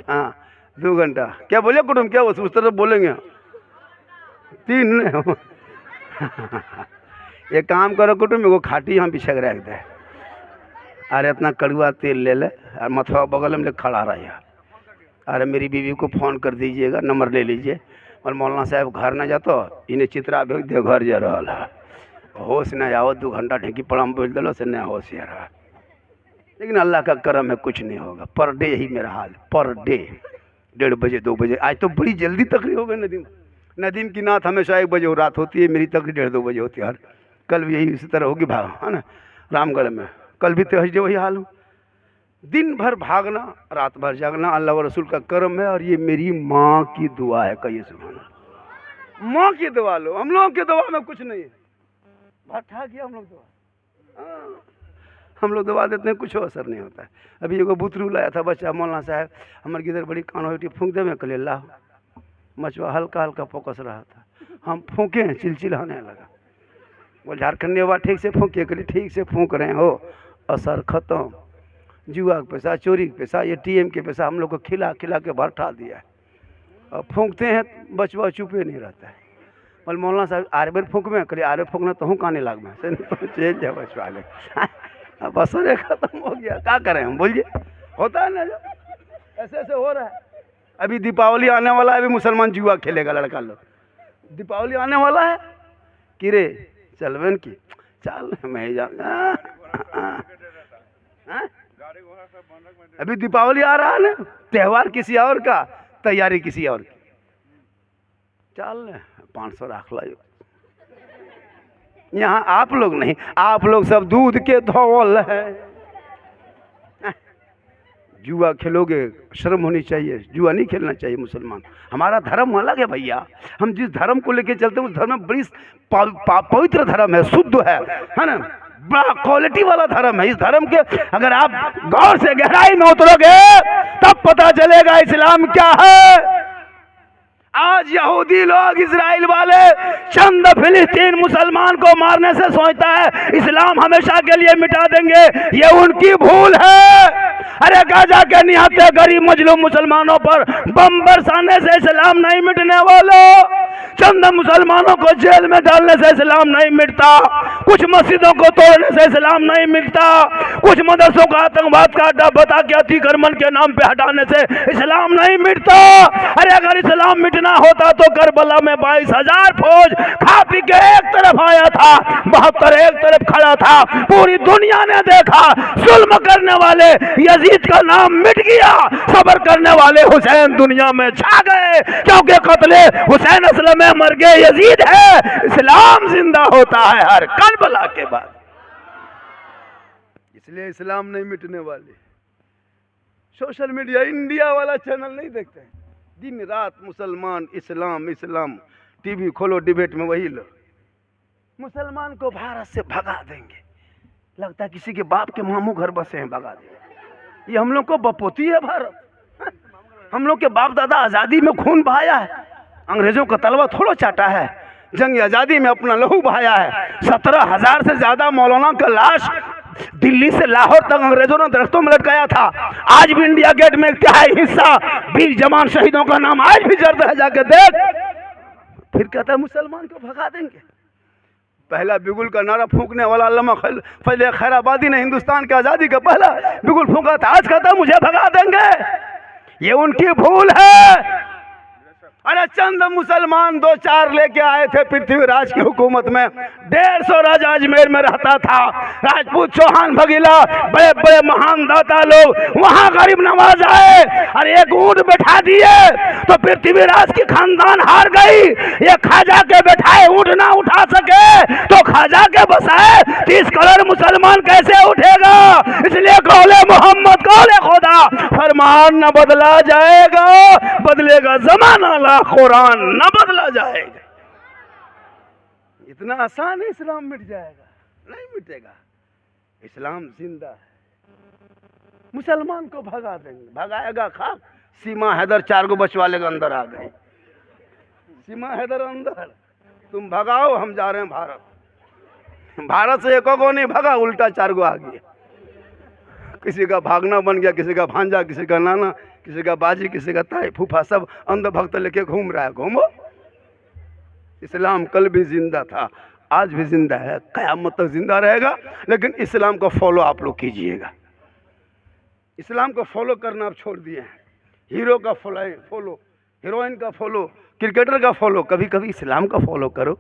हाँ 2 घंटा क्या बोले कुटुंब, क्या उस तरफ बोलेंगे 3 नहीं। ये काम करो कुटुंब, वो खाटी यहाँ पीछे रख दे, अरे इतना कड़ुआ तेल ले ले और मथुआ बगल में खड़ा रहिए, अरे मेरी बीवी को फ़ोन कर दीजिएगा, नंबर ले लीजिए, और मौलाना साहब घर न जातो इन्हें चित्रा भेज दे, घर जा रहा है, होश न आओ 2 घंटा ढेकी पड़ाम बोल दिलो से न होश या रहा। लेकिन अल्लाह का करम है, कुछ नहीं होगा। पर डे ही मेरा हाल, पर डे 1:30 बजे 2 बजे। आज तो बड़ी जल्दी तकरीर हो गई। नदीम की नात हमेशा 1 बजे रात होती है, मेरी तकरीर 1:30-2 बजे होती है। हर कल भी यही इसी तरह होगी, भाग है ना, रामगढ़ में कल भी तहज वही हाल हो, दिन भर भागना, रात भर जागना। अल्लाह व रसूल का करम है, और ये मेरी माँ की दुआ है। कहिए सुभान अल्लाह। माँ की दुआ लो, हम लोगों की दुआ में कुछ नहीं है। भट्ठा किया हम लोग दुआ, हम लोग दबा देते हैं, कुछ असर नहीं होता है। अभी एगो बुतरू लाया था बच्चा, मौलाना साहब हमारे गिदर बड़ी कान हो फूँक दे, मैं कल ला मचवा हल्का हल्का फोकस रहा था, हम फूँके हैं, चिलचिलाने लगा। वो झारखंडी बाबा ठीक से फूँके, कल ठीक से फूँक रहे हो, असर ख़त्म। जुआ के पैसा, चोरी के पैसा, ATM के पैसा हम लोग को खिला खिला के भट्ठा दिया है। और फूँकते हैं बचवा चुपे नहीं रहता है। बोल मौलाना साहब आरे बेर फूँक में, कल आरे फूँकना तो हूँ काने लाग में से चेल जाए बचवा ले। अब असर खत्म हो गया, क्या करें हम, बोलिए। होता है ना, जो ऐसे ऐसे हो रहा है। अभी दीपावली आने वाला है, अभी मुसलमान जुआ खेलेगा लड़का लोग। दीपावली आने वाला है कि रे चलवेन की चल मैं जा, अभी दीपावली आ रहा है ना, त्यौहार किसी और का, तैयारी किसी और की। चल 500 रख लो। यहाँ आप लोग नहीं, आप लोग सब दूध के धौल है। जुआ खेलोगे, शर्म होनी चाहिए। जुआ नहीं खेलना चाहिए मुसलमान। हमारा धर्म अलग है भैया। हम जिस धर्म को लेके चलते हैं उस धर्म में बड़ी पवित्र धर्म है, शुद्ध है ना, बड़ा क्वालिटी वाला धर्म है। इस धर्म के अगर आप गौर से गहराई में उतरोगे तब पता चलेगा इस्लाम क्या है। आज यहूदी लोग, इजराइल वाले चंद फिलिस्तीन मुसलमान को मारने से सोचता है इस्लाम हमेशा के लिए मिटा देंगे। ये उनकी भूल है। अरे गाजा के निहत्थे गरीब मजलूम मुसलमानों पर बम बरसाने से इस्लाम नहीं मिटने वालों। चंद मुसलमानों को जेल में डालने से इस्लाम नहीं मिटता। कुछ मस्जिदों को तोड़ने से इस्लाम नहीं मिटता। कुछ मदरसों का आतंकवाद का अड्डा बता के अतिक्रमण के नाम पे हटाने से इस्लाम नहीं मिटता। अरे अगर इस्लाम मिटना होता तो करबला में 22,000 फौज खा पी के एक तरफ आया था, 72 एक तरफ खड़ा था। पूरी दुनिया ने देखा जुल्म करने वाले यजीद का नाम मिट गया, सब्र करने वाले हुसैन दुनिया में छा गए। क्योंकि कत्ले हुसैन असल में मर गए, यजीद है, इस्लाम जिंदा होता है हर करबला के बाद। इसलिए इस्लाम नहीं मिटने वाले। सोशल मीडिया इंडिया वाला चैनल नहीं देखते, दिन रात मुसलमान इस्लाम इस्लाम, टीवी खोलो डिबेट में वही लोग। मुसलमान को भारत से भगा देंगे, लगता है किसी के बाप के मामू घर बसे हैं, भगा देंगे। ये हम लोग को बपोती है भारत। हम लोग के बाप दादा आज़ादी में खून बहाया है, अंग्रेजों का तलवा थोड़ा चाटा है। जंग आज़ादी में अपना लहू बहाया है। 17,000 से ज्यादा मौलाना का लाश दिल्ली से लाहौर तक अंग्रेजों ने दरख्तों में लटकाया था। आज भी इंडिया गेट में क्या हिस्सा वीर जवान शहीदों का नाम आज भी जर्द है, जाके देख। फिर कहता है मुसलमान को भगा देंगे। पहला बिगुल का नारा फूंकने वाला अल्लामा फजल खैराबादी ने हिंदुस्तान की आज़ादी का पहला बिगुल फूंका था। आज कहता है मुझे भगा देंगे। ये उनकी भूल है। अरे चंद मुसलमान 2-4 लेके आए थे पृथ्वीराज की हुकूमत में। 150 राजा अजमेर में रहता था, राजपूत चौहान भगीला, बड़े बड़े महान दाता लोग। वहां गरीब नवाज आए और एक ऊंट बैठा दिए तो पृथ्वीराज की खानदान हार गई। ये खाजा के बैठाए ऊंट ना उठा सके तो खाजा के बसाए 30 करोड़ मुसलमान कैसे उठेगा। इसलिए कौले मोहम्मद कौले खुदा, फरमान न बदला जाएगा, बदलेगा जमाना, कुरान न बदला जाएगा। इतना आसान है इस्लाम मिट जाएगा? नहीं मिटेगा। इस्लाम जिंदा है। मुसलमान को भगा देंगे, भगाएगा खा। सीमा हैदर 4 गो बचवाले के अंदर आ गए। सीमा हैदर अंदर, तुम भगाओ, हम जा रहे हैं भारत। भारत से 1 को नहीं भगा, उल्टा 4 गो आ गया। किसी का भागना बन गया, किसी का भांजा, किसी का नाना, किसी का बाजी, किसी का ताई फूफा, सब अंधभक्त लेके घूम रहा है। घूमो। इस्लाम कल भी जिंदा था, आज भी जिंदा है, क़यामत तक जिंदा रहेगा। लेकिन इस्लाम को फॉलो आप लोग कीजिएगा। इस्लाम को फॉलो करना आप छोड़ दिए हैं। हीरो का फॉलो, हीरोइन का फॉलो, क्रिकेटर का फॉलो, कभी कभी इस्लाम का फॉलो करो।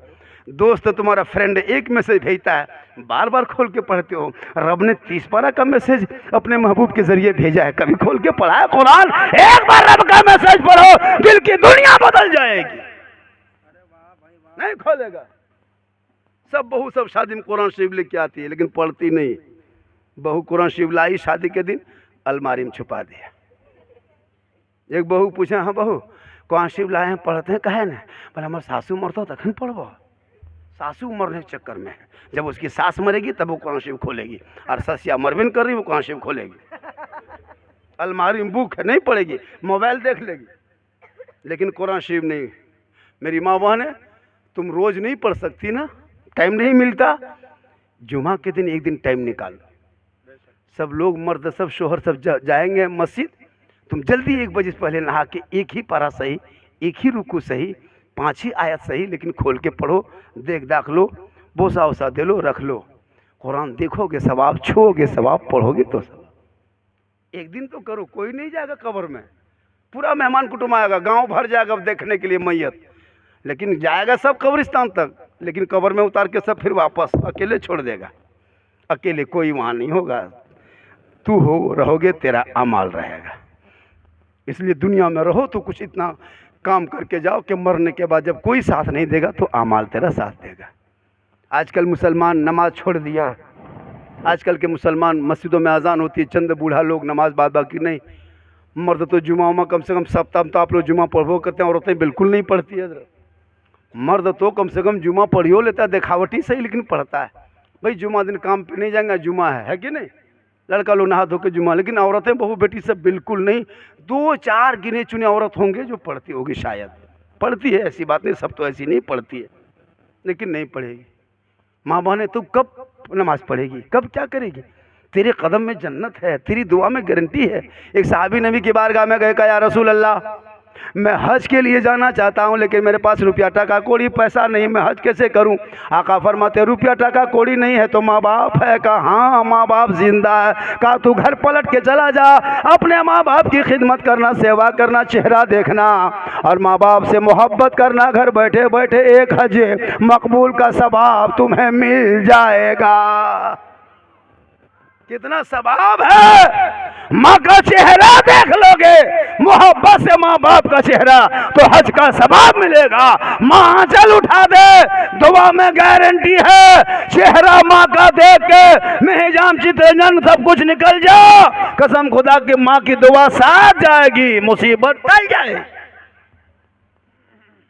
दोस्त तुम्हारा फ्रेंड एक मैसेज भेजता है, बार बार खोल के पढ़ते हो। रब ने 30 पारा का मैसेज अपने महबूब के जरिए भेजा है, कभी खोल के पढ़ा है कुरान? एक बार रब का मैसेज पढ़ो, दिल की दुनिया बदल जाएगी। नहीं खोलेगा। सब बहू सब शादी में कुरान शरीफ लेके आती है लेकिन पढ़ती नहीं। बहू कुरान शरीफ लाई, शादी के दिन अलमारी में छुपा दिया। एक बहू पूछे, हाँ बहू कुरान शरीफ लाए हैं, पढ़ते हैं, कहे ना? बोले हमारे सासू मरता तखन पढ़बो। सासू मरने के चक्कर में, जब उसकी सास मरेगी तब वो कुरान शरीफ खोलेगी, और ससिया मरबिन कर रही वो कुरान शरीफ खोलेगी। अलमारी में बुक है, नहीं पढ़ेगी, मोबाइल देख लेगी लेकिन कुरान शरीफ नहीं। मेरी माँ बहन है, तुम रोज़ नहीं पढ़ सकती ना, टाइम नहीं मिलता, जुमा के दिन एक दिन टाइम निकालो। सब लोग मर्द, सब शोहर, सब जाएंगे मस्जिद, तुम जल्दी 1 बजे से पहले नहा के एक ही पारा सही, एक ही रुकू सही, 5 ही आयत सही, लेकिन खोल के पढ़ो, देख दाख लो, बोसा वोसा दे लो, रख लो। कुरान देखोगे सवाब, छूओगे सवाब, पढ़ोगे तो सवाब। एक दिन तो करो। कोई नहीं जाएगा कब्र में, पूरा मेहमान कुटुंब आएगा, गांव भर जाएगा देखने के लिए मैयत, लेकिन जाएगा सब कब्रिस्तान तक, लेकिन कब्र में उतार के सब फिर वापस अकेले छोड़ देगा। अकेले कोई वहाँ नहीं होगा, तू हो रहोगे, तेरा अमाल रहेगा। इसलिए दुनिया में रहो तो कुछ इतना काम करके जाओ कि मरने के बाद जब कोई साथ नहीं देगा तो आमाल तेरा साथ देगा। आजकल मुसलमान नमाज छोड़ दिया। आजकल के मुसलमान मस्जिदों में अजान होती है, चंद बूढ़ा लोग नमाज बाद बाकी नहीं। मर्द तो जुमा कम से कम सप्ताह में तो आप लोग जुमा पढ़ो करते हैं, औरतें बिल्कुल नहीं पढ़ती है। मर्द तो कम से कम जुमा पढ़ियो लेता है, दिखावटी सही लेकिन पढ़ता है। भाई जुमा दिन काम पे नहीं जाएंगे, जुमा है कि नहीं। लड़का लोग नहा धो के जुमा, लेकिन औरतें बहू बेटी सब बिल्कुल नहीं। 2-4 गिने चुने औरत होंगे जो पढ़ती होगी, शायद पढ़ती है, ऐसी बात नहीं, सब तो ऐसी नहीं पढ़ती है, लेकिन नहीं पढ़ेगी। माँ बहने तू कब नमाज पढ़ेगी, कब क्या करेगी? तेरे कदम में जन्नत है, तेरी दुआ में गारंटी है। एक साहबी नबी की बारगाह में गए, कहा या रसूल अल्लाह, मैं हज के लिए जाना चाहता हूँ लेकिन मेरे पास रुपया टका कौड़ी पैसा नहीं, मैं हज कैसे करूँ? आका फरमाते रुपया टका कौड़ी नहीं है तो माँ बाप है? कहा हाँ माँ बाप जिंदा है। कहा तू घर पलट के चला जा, अपने माँ बाप की खिदमत करना, सेवा करना, चेहरा देखना और माँ बाप से मोहब्बत करना। घर बैठे बैठे एक हज मकबूल का सवाब तुम्हें मिल जाएगा। कितना सवाब है! माँ का चेहरा देख लोगे, मोहब्बत से माँ बाप का चेहरा, तो हज का सवाब मिलेगा। माँ आंचल उठा दे, दुआ में गारंटी है। चेहरा माँ का देख के मेहजाम चितरंजन सब कुछ निकल जाओ, कसम खुदा की माँ की दुआ साथ जाएगी, मुसीबत टल जाएगी।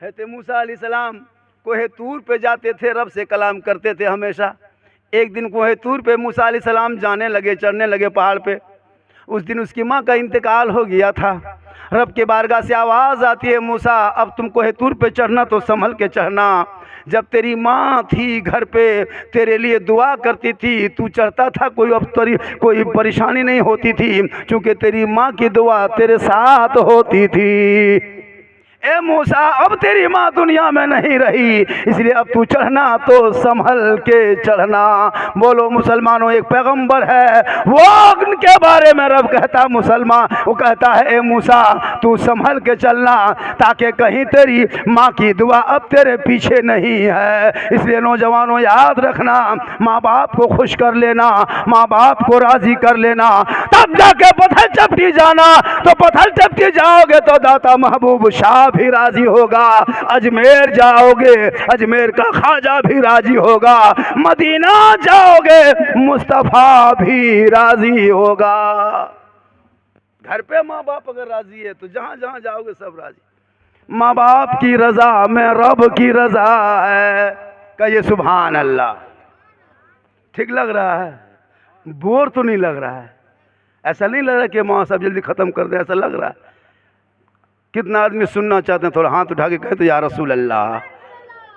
हज़रत मूसा अलैहिस्सलाम कोहे तूर पे जाते थे, रब से कलाम करते थे हमेशा। एक दिन कोहे तूर पे मूसा अलैहिस्सलाम जाने लगे, चढ़ने लगे पहाड़ पे। उस दिन उसकी माँ का इंतकाल हो गया था। रब के बारगाह से आवाज़ आती है, मूसा अब तुम कोहे तूर पे चढ़ना तो संभल के चढ़ना। जब तेरी माँ थी घर पे, तेरे लिए दुआ करती थी, तू चढ़ता था, कोई परेशानी नहीं होती थी, क्योंकि तेरी माँ की दुआ तेरे साथ होती थी। ए मूसा अब तेरी माँ दुनिया में नहीं रही, इसलिए अब तू चढ़ना तो संभल के चढ़ना। बोलो मुसलमानों, एक पैगंबर है, वो उनके बारे में रब कहता मुसलमान, वो कहता है ए मूसा तू संभल के चलना, ताकि कहीं तेरी माँ की दुआ अब तेरे पीछे नहीं है। इसलिए नौजवानों याद रखना, माँ बाप को खुश कर लेना, माँ बाप को राजी कर लेना, तब जाके पत्थर चपटी जाना। तो पत्थर चपटी जाओगे तो दाता महबूब शाह भी राजी होगा, अजमेर जाओगे अजमेर का ख्वाजा भी राजी होगा, मदीना जाओगे मुस्तफ़ा भी राजी होगा। घर पे माँ बाप अगर राजी है तो जहाँ जहाँ जाओगे सब राजी। माँ बाप की रजा में रब की रजा है। कहिए सुभान अल्लाह। ठीक लग रहा है? बोर तो नहीं लग रहा है? ऐसा नहीं लग रहा कि माँ सब जल्दी ख़त्म कर दे, ऐसा लग रहा है? कितना आदमी सुनना चाहते हैं? थोड़ा हाथ उठा के कहते या रसूल अल्लाह।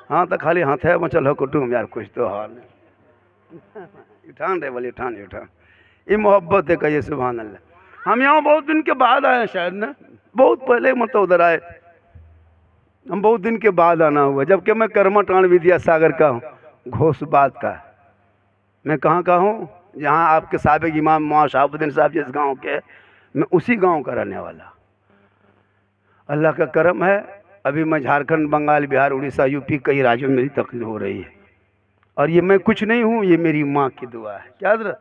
हाँ तो खाली हाथ है मचल हो कुटुम यार, कुछ तो हाल नहीं। उठान रहे बोले उठान उठान, ये मोहब्बत है। कहिए सुभान अल्लाह। हम यहाँ बहुत दिन के बाद आए शायद ना, बहुत पहले मतलब उधर आए, हम बहुत दिन के बाद आना हुआ। जबकि मैं कर्मठान विद्यासागर का हूँ, घोषबाद का। मैं कहाँ का हूँ? जहाँ आपके साबिक इमाम मौलाना शहाबुद्दीन साहब जिस गांव के, मैं उसी गांव का रहने वाला। अल्लाह का करम है, अभी मैं झारखंड, बंगाल, बिहार, उड़ीसा, यूपी कई राज्यों में मेरी तकलीफ हो रही है। और ये मैं कुछ नहीं हूँ, ये मेरी माँ की दुआ है। क्या हज़रत?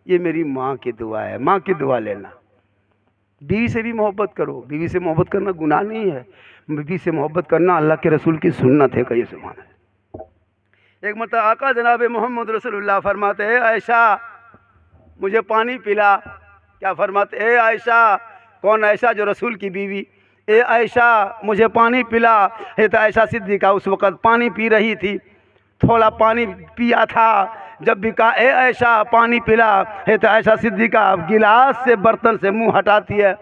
ये मेरी माँ की दुआ है। माँ की दुआ लेना। बीवी से भी मोहब्बत करो, बीवी से मोहब्बत करना गुनाह नहीं है। बीवी से मोहब्बत करना अल्लाह के रसूल की सुन्नत है। कहिए सुभान अल्लाह। एक मतलब आका जनाब मोहम्मद रसूलुल्लाह फरमाते हैं, आयशा मुझे पानी पिला। क्या फरमाते? ए आयशा। कौन आयशा? जो रसूल की बीवी। ए आयशा मुझे पानी पिला। है तो आयशा सिद्दीक़ा उस वक़्त पानी पी रही थी, थोड़ा पानी पिया था। जब भी कहा ए आयशा पानी पिला, है तो आयशा सिद्दीक़ा गिलास से बर्तन से मुंह हटाती है।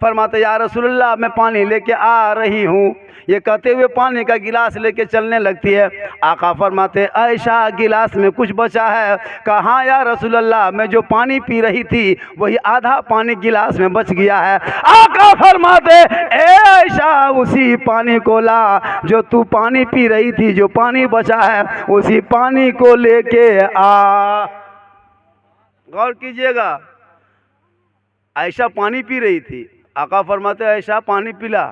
फरमाते या रसूलल्लाह मैं पानी लेके आ रही हूँ। ये कहते हुए पानी का गिलास लेके चलने लगती है। आका फरमाते आयशा गिलास में कुछ बचा है? कहा या रसूलल्लाह मैं जो पानी पी रही थी वही आधा पानी गिलास में बच गया है। आका फरमाते ए आयशा उसी पानी को ला जो तू पानी पी रही थी, जो पानी बचा है उसी पानी को लेके आ। गौर कीजिएगा, आयशा पानी पी रही थी, आका फरमाते आयशा पानी पिला।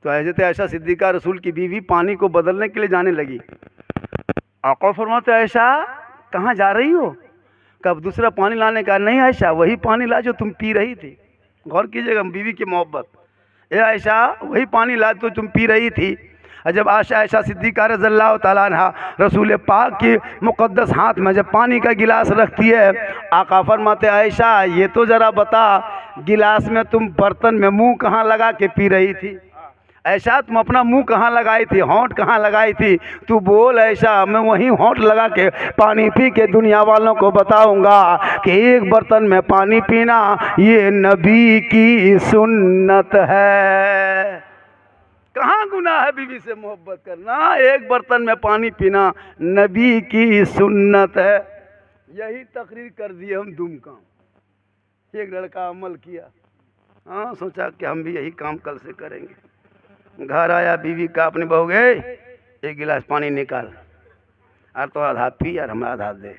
तो हज़रत आयशा सिद्दीक़ा रसूल की बीवी पानी को बदलने के लिए जाने लगी। आका फरमाते आयशा कहाँ जा रही हो? कब दूसरा पानी लाने का? नहीं आयशा वही पानी ला जो तुम पी रही थी। गौर कीजिएगा, बीवी की मोहब्बत। ए आयशा, वही पानी ला तो तुम पी रही थी। और जब आयशा सिद्दीक़ा रज़ियल्लाहु ताला अन्हा रसूल पाक की मुक़द्दस हाथ में जब पानी का गिलास रखती है, आका फरमाते आयशा ये तो ज़रा बता, गिलास में तुम बर्तन में मुंह कहाँ लगा के पी रही थी? ऐशा तुम अपना मुंह कहाँ लगाई थी, होंठ कहाँ लगाई थी? तू बोल ऐशा, मैं वहीं होंठ लगा के पानी पी के दुनिया वालों को बताऊंगा कि एक बर्तन में पानी पीना ये नबी की सुन्नत है। कहाँ गुनाह है बीवी से मोहब्बत करना? एक बर्तन में पानी पीना नबी की सुन्नत है। यही तकरीर कर दिए हम दुम काम। एक लड़का अमल किया, हाँ सोचा कि हम भी यही काम कल से करेंगे। घर आया, बीवी का अपने बहू गए, एक गिलास पानी निकाल, और तो आधा पी और हम आधा दे।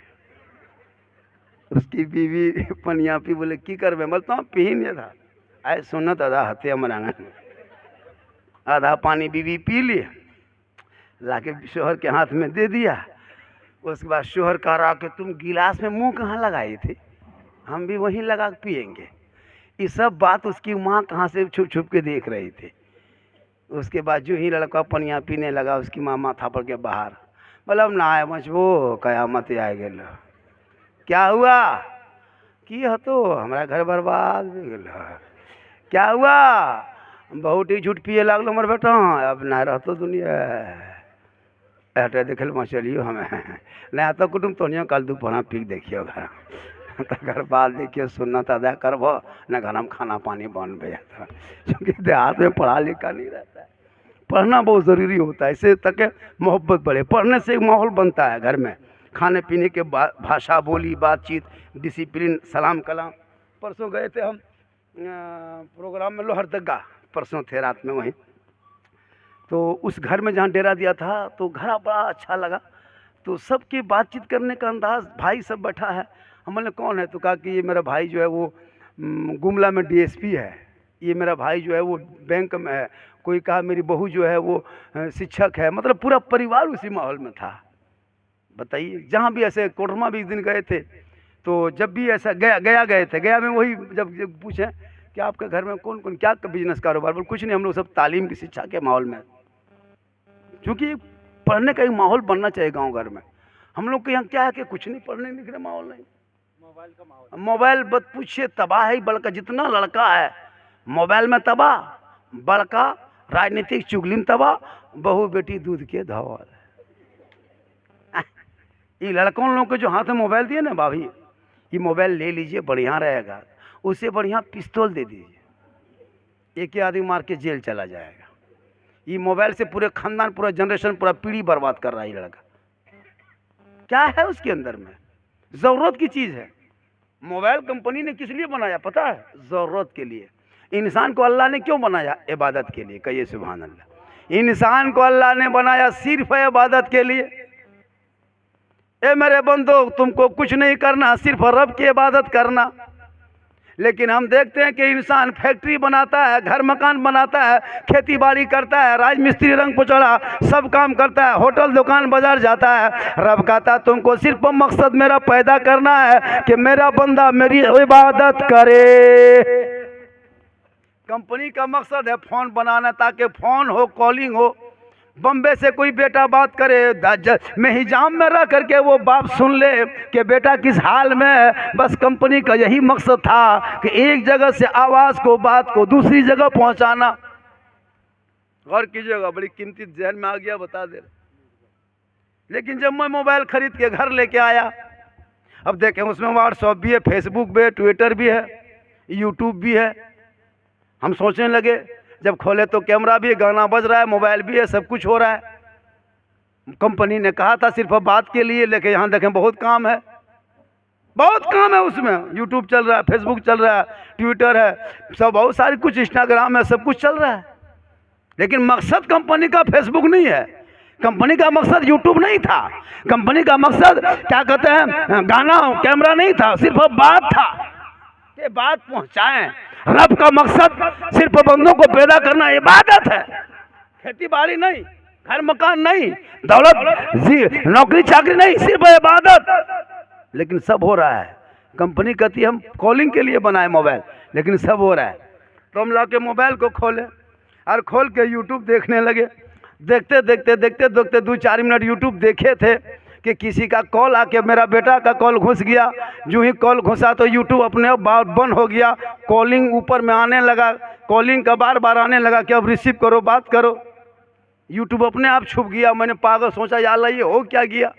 उसकी बीवी पनिया पी, बोले की करबे? बोलता हूँ पी नहीं था, आए सुन्नत आधा हथे हमारा। आधा पानी बीवी पी लिए, लाके शोहर के हाथ में दे दिया। उसके बाद शोहर कह रहा कि तुम गिलास में मुंह कहाँ लगाई थी? हम भी वहीं लगा के पियेंगे। ये सब बात उसकी माँ कहाँ से छुप छुप के देख रही थी। उसके बाद जो ही लड़का पनिया पीने लगा, उसकी माँ माथा पर के बाहर, बोला ना आए मचबो कयामत आए गेल। क्या हुआ? की हतो हमारा घर बर्बाद हो गेल। क्या हुआ? बहुत ही झूठ पिए लागलो हमर बेटा, अब ना रहतो दुनिया। हटे देख मचलियो हमें नहीं तो कुटुम तोनियो कल दोपहर पी देखियो घर तकर बाद देखिए सुन्नत अदा करब न घर में खाना पानी बन गया था। क्योंकि देहात में पढ़ा लिखा नहीं रहता है, पढ़ना बहुत ज़रूरी होता है, इससे तक मोहब्बत बढ़े। पढ़ने से एक माहौल बनता है घर में, खाने पीने के भाषा बोली बातचीत डिसिप्लिन सलाम कलाम। परसों गए थे हम प्रोग्राम में लोहरदगा, परसों थे रात में वहीं। तो उस घर में जहाँ डेरा दिया था तो घर बड़ा अच्छा लगा। तो सबकी बातचीत करने का अंदाज़, भाई सब बैठा है। हमने कौन है? तो कहा कि ये मेरा भाई जो है वो गुमला में डीएसपी है, ये मेरा भाई जो है वो बैंक में है, कोई कहा मेरी बहू जो है वो शिक्षक है। मतलब पूरा परिवार उसी माहौल में था। बताइए, जहाँ भी ऐसे कोडरमा भी एक दिन गए थे, तो जब भी ऐसा गया गए थे, गया में वही जब पूछें कि आपके घर में कौन कौन क्या बिजनेस कारोबार, बोल कुछ नहीं, हम लोग सब तालीम की शिक्षा के माहौल में। क्योंकि पढ़ने का एक माहौल बनना चाहिए गाँव घर में। हम लोग के यहाँ क्या है कि कुछ नहीं, पढ़ने लिखने माहौल नहीं, मोबाइल का माहौल। मोबाइल बत पूछिए तबाह है बड़का, जितना लड़का है मोबाइल में तबाह, बड़का राजनीतिक चुगली में तबाह, बहू बेटी दूध के धवल। ये लड़कों लोगों को जो हाथ में मोबाइल दिए ना, भाभी ये मोबाइल ले लीजिए बढ़िया रहेगा, उससे बढ़िया पिस्तौल दे दीजिए, एक ही आदमी मार के जेल चला जाएगा। ये मोबाइल से पूरे खानदान, पूरा जनरेशन, पूरा पीढ़ी बर्बाद कर रहा है ये लड़का। क्या है उसके अंदर में? ज़रूरत की चीज़ है। मोबाइल कंपनी ने किस लिए बनाया पता है? ज़रूरत के लिए। इंसान को अल्लाह ने क्यों बनाया? इबादत के लिए। कहिए सुभान अल्लाह। इंसान को अल्लाह ने बनाया सिर्फ इबादत के लिए। ए मेरे बंदो, तुमको कुछ नहीं करना, सिर्फ रब की इबादत करना। लेकिन हम देखते हैं कि इंसान फैक्ट्री बनाता है, घर मकान बनाता है, खेती बाड़ी करता है, राजमिस्त्री रंग पोचड़ा सब काम करता है, होटल दुकान बाजार जाता है। रब कहता तुमको सिर्फ मकसद मेरा पैदा करना है कि मेरा बंदा मेरी इबादत करे। कंपनी का मकसद है फ़ोन बनाना, ताकि फ़ोन हो, कॉलिंग हो। बम्बे से कोई बेटा बात करे, मैं हिजाम में रह करके वो बाप सुन ले कि बेटा किस हाल में है। बस कंपनी का यही मकसद था कि एक जगह से आवाज़ को, बात को दूसरी जगह पहुंचाना। गौर कीजिएगा, बड़ी कीमती जहन में आ गया, बता दे। लेकिन जब मैं मोबाइल खरीद के घर लेके आया, अब देखें उसमें व्हाट्सएप भी है, फेसबुक भी है, ट्विटर भी है, यूट्यूब भी है। हम सोचने लगे, जब खोले तो कैमरा भी है, गाना बज रहा है, मोबाइल भी है, सब कुछ हो रहा है। कंपनी ने कहा था सिर्फ बात के लिए, लेकिन यहाँ देखें बहुत काम है, बहुत काम है उसमें। यूट्यूब चल रहा है, फेसबुक चल रहा है, ट्विटर है, सब बहुत सारी कुछ, इंस्टाग्राम है, सब कुछ चल रहा है। लेकिन मकसद कंपनी का फेसबुक नहीं है, कंपनी का मकसद यूट्यूब नहीं था, कंपनी का मकसद क्या कहते हैं गाना कैमरा नहीं था, सिर्फ बात था कि बात पहुँचाएँ। रब का मकसद सिर्फ बंदों को पैदा करना इबादत है, खेती बाड़ी नहीं, घर मकान नहीं, दौलत नौकरी चाकरी नहीं, सिर्फ इबादत। लेकिन सब हो रहा है। कंपनी कहती है हम कॉलिंग के लिए बनाए मोबाइल, लेकिन सब हो रहा है। तो हम ला के मोबाइल को खोले और खोल के यूट्यूब देखने लगे। देखते देखते देखते देखते 2-4 मिनट यूट्यूब देखे थे कि किसी का कॉल आके, मेरा बेटा का कॉल घुस गया। जो ही कॉल घुसा तो यूट्यूब अपने आप बंद हो गया, कॉलिंग ऊपर में आने लगा, कॉलिंग का बार बार आने लगा कि अब रिसीव करो, बात करो। यूट्यूब अपने आप छुप गया। मैंने पागल सोचा, यार ये हो क्या गया,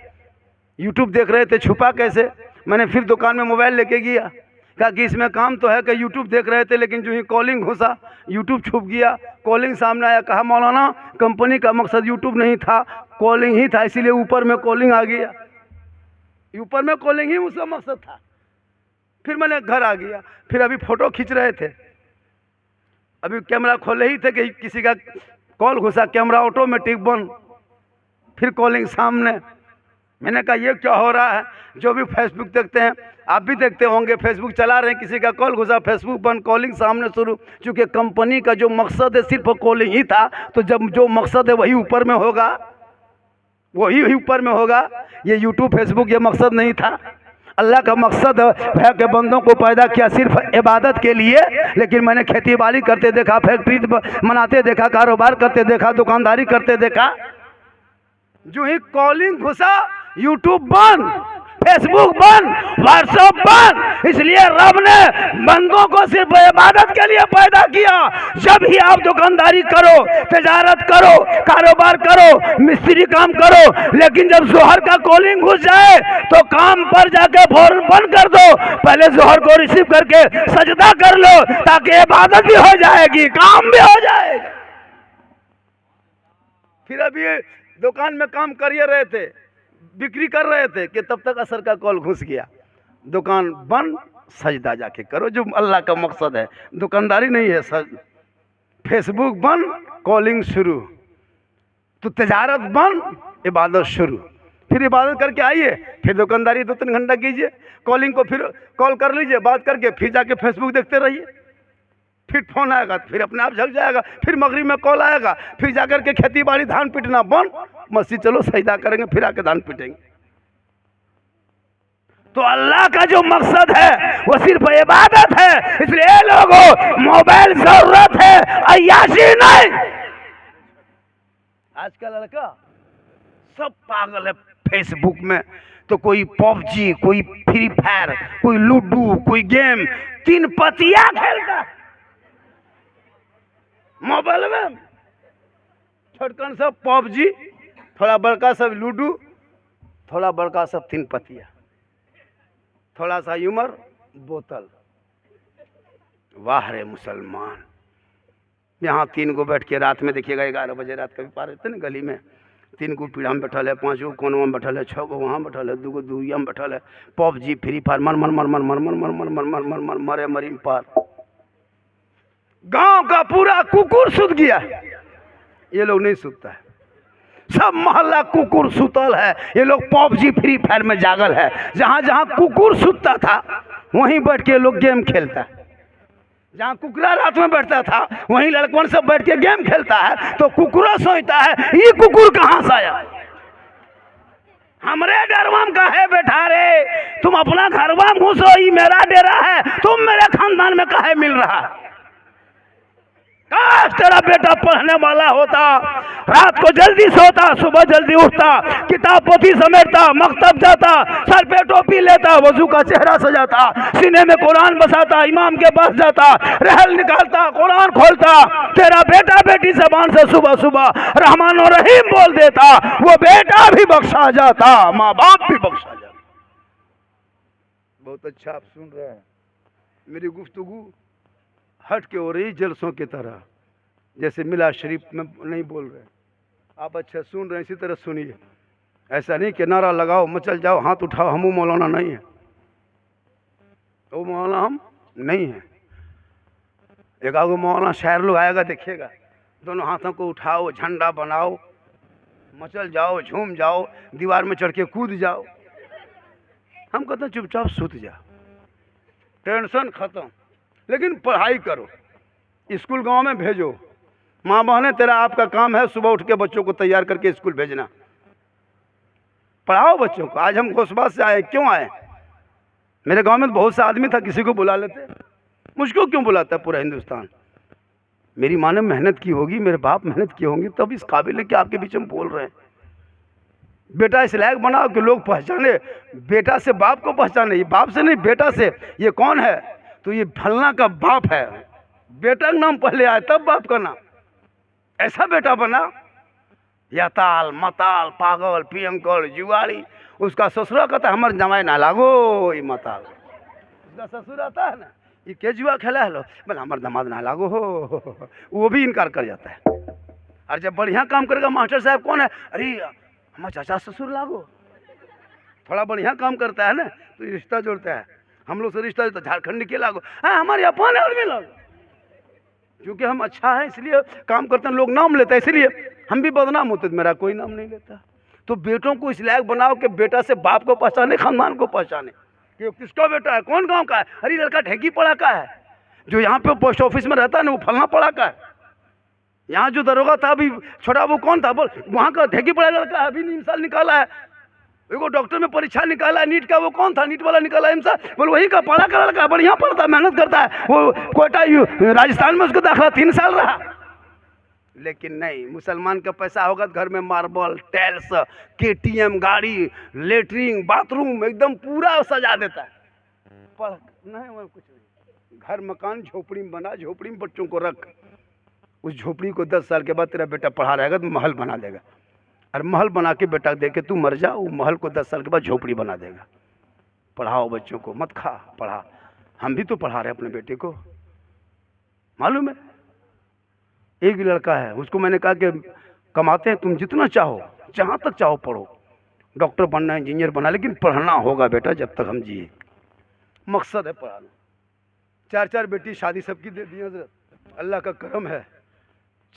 यूट्यूब देख रहे थे छुपा कैसे। मैंने फिर दुकान में मोबाइल लेके गया, कहा कि इसमें काम तो है कि यूट्यूब देख रहे थे, लेकिन जो ही कॉलिंग घुसा यूट्यूब छुप गया, कॉलिंग सामने आया। कहा मौलाना कंपनी का मकसद यूट्यूब नहीं था, कॉलिंग ही था, इसीलिए ऊपर में कॉलिंग आ गया। ऊपर में कॉलिंग ही उसका मकसद था। फिर मैंने घर आ गया। फिर अभी फ़ोटो खींच रहे थे, अभी कैमरा खोले ही थे कि किसी का कॉल घुसा, कैमरा ऑटोमेटिक बंद, फिर कॉलिंग सामने। मैंने कहा ये क्या हो रहा है। जो भी फेसबुक देखते हैं, आप भी देखते होंगे, फेसबुक चला रहे हैं, किसी का कॉल घुसा, फेसबुक बंद, कॉलिंग सामने शुरू। चूँकि कंपनी का जो मकसद है सिर्फ कॉलिंग ही था, तो जब जो मकसद है वही ऊपर में होगा, वही ऊपर में होगा। ये यूट्यूब फेसबुक ये मकसद नहीं था। अल्लाह का मकसद है कि बंदों को पैदा किया सिर्फ इबादत के लिए। लेकिन मैंने खेती बाड़ी करते देखा, फैक्ट्री बनाते देखा, कारोबार करते देखा, दुकानदारी करते देखा। जो ही कॉलिंग घुसा यूट्यूब बंद, फेसबुक बंद, व्हाट्सएप बंद। इसलिए रब ने बंदों को सिर्फ इबादत के लिए पैदा किया। जब ही आप दुकानदारी करो, तजारत करो, कारोबार करो, मिस्त्री काम करो, लेकिन जब जोहर का कॉलिंग घुस जाए तो काम पर जाके फौरन बंद कर दो। पहले जोहर को रिसीव करके सजदा कर लो, ताकि इबादत भी हो जाएगी, काम भी हो जाएगा। फिर अभी दुकान में काम कर रहे थे, बिक्री कर रहे थे कि तब तक असर का कॉल घुस गया। दुकान बंद, सजदा जाके करो, जो अल्लाह का मकसद है, दुकानदारी नहीं है। फेसबुक बंद, कॉलिंग शुरू, तो तजारत बंद, इबादत शुरू। फिर इबादत करके आइए, फिर दुकानदारी 2-3 घंटा कीजिए, कॉलिंग को फिर कॉल कर लीजिए, बात करके फिर जाके फेसबुक देखते रहिए। फिर फोन आएगा, फिर अपने आप झक जाएगा, फिर मगरिब में कॉल आएगा, फिर जाकर के खेती बाड़ी धान पीटना बंद, मस्जिद चलो सजदा करेंगे, फिर आके धान पीटेंगे। तो अल्लाह का जो मकसद है वो सिर्फ इबादत है। इसलिए लोगों, मोबाइल जरूरत है, अय्याशी नहीं। आज का लड़का सब पागल है फेसबुक में। तो कोई पबजी, कोई फ्री फायर, कोई लूडो, कोई गेम, 3 पतिया खेलता है मोबाइल में। छोटकन सब पबजी, थोड़ा बड़का सब लूडो, थोड़ा बड़का सब 3 पतिया, थोड़ा सा उमर बोतल। वाह रे मुसलमान। यहाँ 3 गो बैठ के रात में देखिएगा, 11 बजे रात कभी पार रहते ना गली में, 3 गो पीढ़ा में बैठल है, 5 गो कोनवा में बैठल है, 6 गो वहाँ बैठल है, 2 गो दूरिया में बैठल है। पबजी फ्री फायर मर मर मर मर मर मर मर मर मर मर मर मरे मरी पार। गांव का पूरा कुकुर सुत गया, ये लोग नहीं सुतता है। सब मोहल्ला कुकुर सुतल है, ये लोग पबजी फ्री फायर में जागल है। जहाँ जहाँ कुकुर सुतता था वहीं बैठ के लोग गेम खेलता है। जहाँ कुकरा रात में बैठता था वहीं लड़कन सब बैठ के गेम खेलता है। तो कुकुरा सोचता है ये कुकुर कहाँ से आया, हमरे डरवा में काहे बैठा रे, तुम अपना घरवा में घुसो, ये मेरा डेरा है, तुम मेरे खानदान में काहे मिल रहा है। काश तेरा बेटा पढ़ने वाला होता, रात को जल्दी सोता, सुबह जल्दी उठता, किताब पोथी समेटता, मकतब जाता, सर पे टोपी लेता, वजू का चेहरा सजाता, सीने में कुरान बसाता, इमाम के पास जाता, रहल निकालता, कुरान खोलता। तेरा बेटा बेटी जबान से सुबह सुबह रहमान और रहीम बोल देता, वो बेटा भी बख्शा जाता, माँ बाप भी बख्शा जाता। बहुत अच्छा आप सुन रहे हैं, मेरी गुफ्तगू हट के हो रही जलसों की तरह, जैसे मिला शरीफ में नहीं बोल रहे। आप अच्छा सुन रहे हैं, इसी तरह सुनिए। ऐसा नहीं कि नारा लगाओ, मचल जाओ, हाथ उठाओ, हम मौलाना नहीं है, वो मौलाना हम नहीं है। एक आगो मौलाना शायर लोग आएगा, देखिएगा, दोनों हाथों को उठाओ, झंडा बनाओ, मचल जाओ, झूम जाओ, दीवार में चढ़ के कूद जाओ। हम कहते हैं चुपचाप सूत जा, टेंशन खत्म, लेकिन पढ़ाई करो, स्कूल गांव में भेजो। माँ बहने, तेरा आपका काम है सुबह उठ के बच्चों को तैयार करके स्कूल भेजना, पढ़ाओ बच्चों को। आज हम घोसबास से आए, क्यों आए? मेरे गांव में बहुत सा आदमी था, किसी को बुला लेते, मुझको क्यों बुलाता है पूरा हिंदुस्तान? मेरी माँ ने मेहनत की होगी, मेरे बाप मेहनत किए होंगे, तब इस काबिल है कि आपके बीच में बोल रहे हैं। बेटा इस लायक बनाओ कि लोग पहचाने, बेटा से बाप को पहचाने, ये बाप से नहीं बेटा से, ये कौन है? तो ये फलना का बाप है। बेटा का नाम पहले आए तब बाप का नाम। ऐसा बेटा बना, यताल मताल पागल पियंकल जुआड़ी। उसका ससुरा कहता है हमारे जमाई ना लागो, ये मताल। उसका ससुर आता है ना, ये के जुआ खेला है लो, बोले हमारे दामाद ना लागो हो, वो भी इनकार कर जाता है। और जब बढ़िया काम करेगा मास्टर साहब कौन है, अरे हमारा चाचा ससुर लागो। थोड़ा बढ़िया काम करता है ना तो रिश्ता जोड़ता है, हम लोग से रिश्ता जोड़ता, झारखंड के लागो, हाँ हमारे अपन है और भी लागो। क्योंकि हम अच्छा है इसलिए काम करते हैं, लोग नाम लेते हैं, इसलिए हम भी बदनाम होते, मेरा कोई नाम नहीं लेता। तो बेटों को इस लायक बनाओ कि बेटा से बाप को पहचाने, खानदान को पहचाने कि किसका बेटा है, कौन गांव का है। अरे लड़का ढेंकी पड़ा का है, जो यहाँ पे पोस्ट ऑफिस में रहता है ना वो फलना पड़ा का है। यहाँ जो दरोगा था अभी छोटा वो कौन था, बोल वहाँ का ढेंकी पड़ा लड़का है, अभी 3 साल निकाला है। एगो डॉक्टर में परीक्षा निकाला है नीट का, वो कौन था, नीट वाला निकाला है इनसा, बोल वही का पढ़ा का लड़का, बढ़िया पढ़ता है, मेहनत करता है। वो कोटा राजस्थान में उसको दाखिला 3 साल रहा। लेकिन नहीं, मुसलमान का पैसा होगा तो घर में मार्बल टाइल्स KTM गाड़ी लेटरिन बाथरूम एकदम पूरा सजा देता है। पढ़ नहीं वो कुछ नहीं, घर मकान झोपड़ी में बना, झोपड़ी में बच्चों को रख, उस झोपड़ी को 10 साल के बाद तेरा बेटा पढ़ा रहेगा तो महल बना देगा। और महल बना के बेटा दे के तू मर जा, वो महल को 10 साल के बाद झोपड़ी बना देगा। पढ़ाओ बच्चों को, मत खा, पढ़ा। हम भी तो पढ़ा रहे अपने बेटे को, मालूम है। एक लड़का है, उसको मैंने कहा कि कमाते हैं तुम जितना चाहो, जहाँ तक चाहो पढ़ो, डॉक्टर बनना, इंजीनियर बनना, लेकिन पढ़ना होगा बेटा जब तक हम जिए। मकसद है पढ़ाना। 4-4 बेटी शादी सबकी दे दी हजरत, अल्लाह का करम है।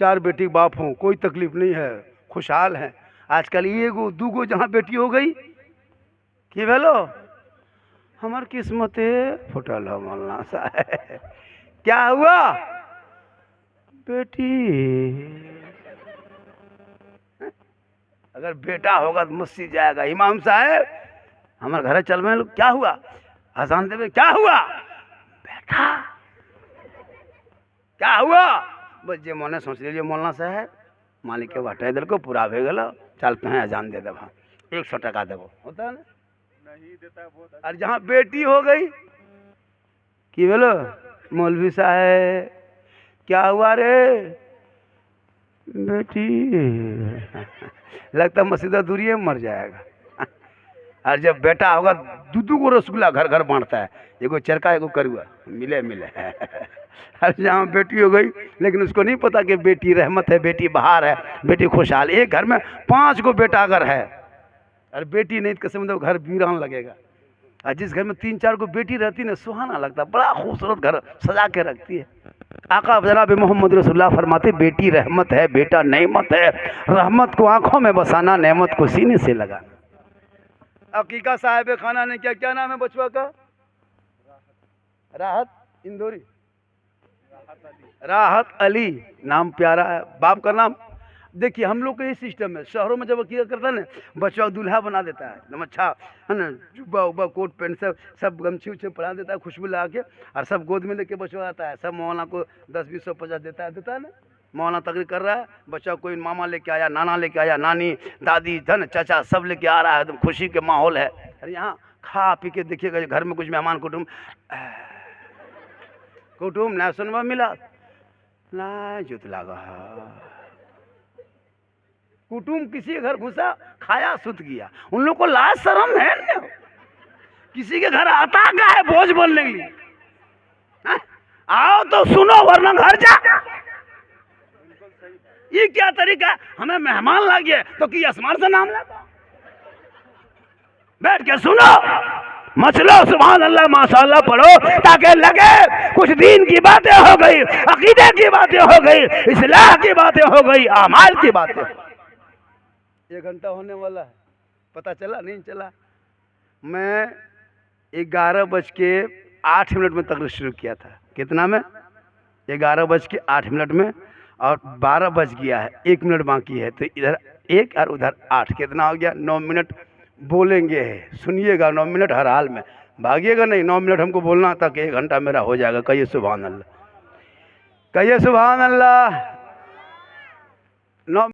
4 बेटी बाप हों, कोई तकलीफ नहीं है, खुशहाल हैं। आजकल एगो दूगो जहाँ बेटी हो गई कि भेलो हमार किस्मत फुटल हो मौलाना साहब। क्या हुआ बेटी? अगर बेटा होगा तो मस्जिद जाएगा, इमाम साहब हमारे घर चल में, क्या हुआ, अजान देवे, क्या हुआ बेटा, क्या हुआ? बस जे मने सोच लीजिए मौलाना साहब मालिक के बाटे इधर को पूरा भे गल, चलते हैं अजान दे देव, 100 टका देव, होता है ना, नहीं देता है बहुत। और जहाँ बेटी हो गई कि बोलो मौलवी साहब क्या हुआ रे बेटी, लगता मस्जिद दूरी में मर जाएगा। और जब बेटा होगा 2-2 को रसगुल्ला घर घर बांटता है, एगो चरका एगो करुआ, मिले मिले। और जहाँ बेटी हो गई, लेकिन उसको नहीं पता कि बेटी रहमत है, बेटी बहार है, बेटी खुशहाल। एक घर में 5 को बेटा अगर है और बेटी नहीं तो कसम घर वीरान लगेगा। और जिस घर में 3-4 को बेटी रहती है ना, सुहाना लगता, बड़ा खूबसूरत घर सजा के रखती है। आका जनाब मोहम्मद रसूलुल्लाह फरमाते बेटी रहमत है, बेटा नेमत है। रहमत को आंखों में बसाना, नेमत को सीने से लगाना। अकीका साहिब खाना ने क्या नाम है बचवा का? राहत इंदौरी, राहत अली नाम प्यारा है। बाप का नाम देखिए, हम लोग का ये सिस्टम है, शहरों में जब क्या करता है ना, बच्चा दूल्हा बना देता है एकदम अच्छा है ना, जुब्बा उब्बा कोट पैंट सब गमछी उछी पहना देता है, खुशबू लगा के, और सब गोद में लेके बचवा आता है। सब मौलाना को 10, 20, 50 देता है ना। मौलाना तकरीर कर रहा है, बच्चा कोई मामा लेके आया, नाना लेके आया, नानी दादी धन चाचा सब लेके आ रहा है, एकदम खुशी के माहौल है। अरे यहाँ खा पी के देखिएगा, घर में कुछ मेहमान कुटुम ना सुनवा मिला ना जुत लगा, कुटुम किसी के घर घुसा खाया सुत गया, उन लोग को लाज शर्म है ना, किसी के घर आता क्या है बोझ बनने के लिए? आओ तो सुनो वरना घर जा। ये क्या तरीका है? हमें मेहमान लागिए तो कि आसमान से नाम लेता, बैठ के सुनो, मचलो सुभान अल्लाह माशाअल्लाह पढ़ो, ताकि लगे कुछ दीन की बातें हो गई, अकीदे की बातें हो गई, इस्लाह की बातें हो गई, अमाल की बातें। 1 घंटा होने वाला है, पता चला नहीं चला? मैं 11:08 में तकरीर शुरू किया था। कितना में? 11:08 में, और 12 बज गया है, 1 मिनट बाकी है। तो इधर 1 और उधर 8, कितना हो गया? 9 मिनट बोलेंगे, सुनिएगा, 9 मिनट हर हाल में। भागिएगा नहीं, 9 मिनट हमको बोलना था कि 1 घंटा मेरा हो जाएगा। कहिए सुभान अल्लाह, कहिए सुभान अल्लाह। 9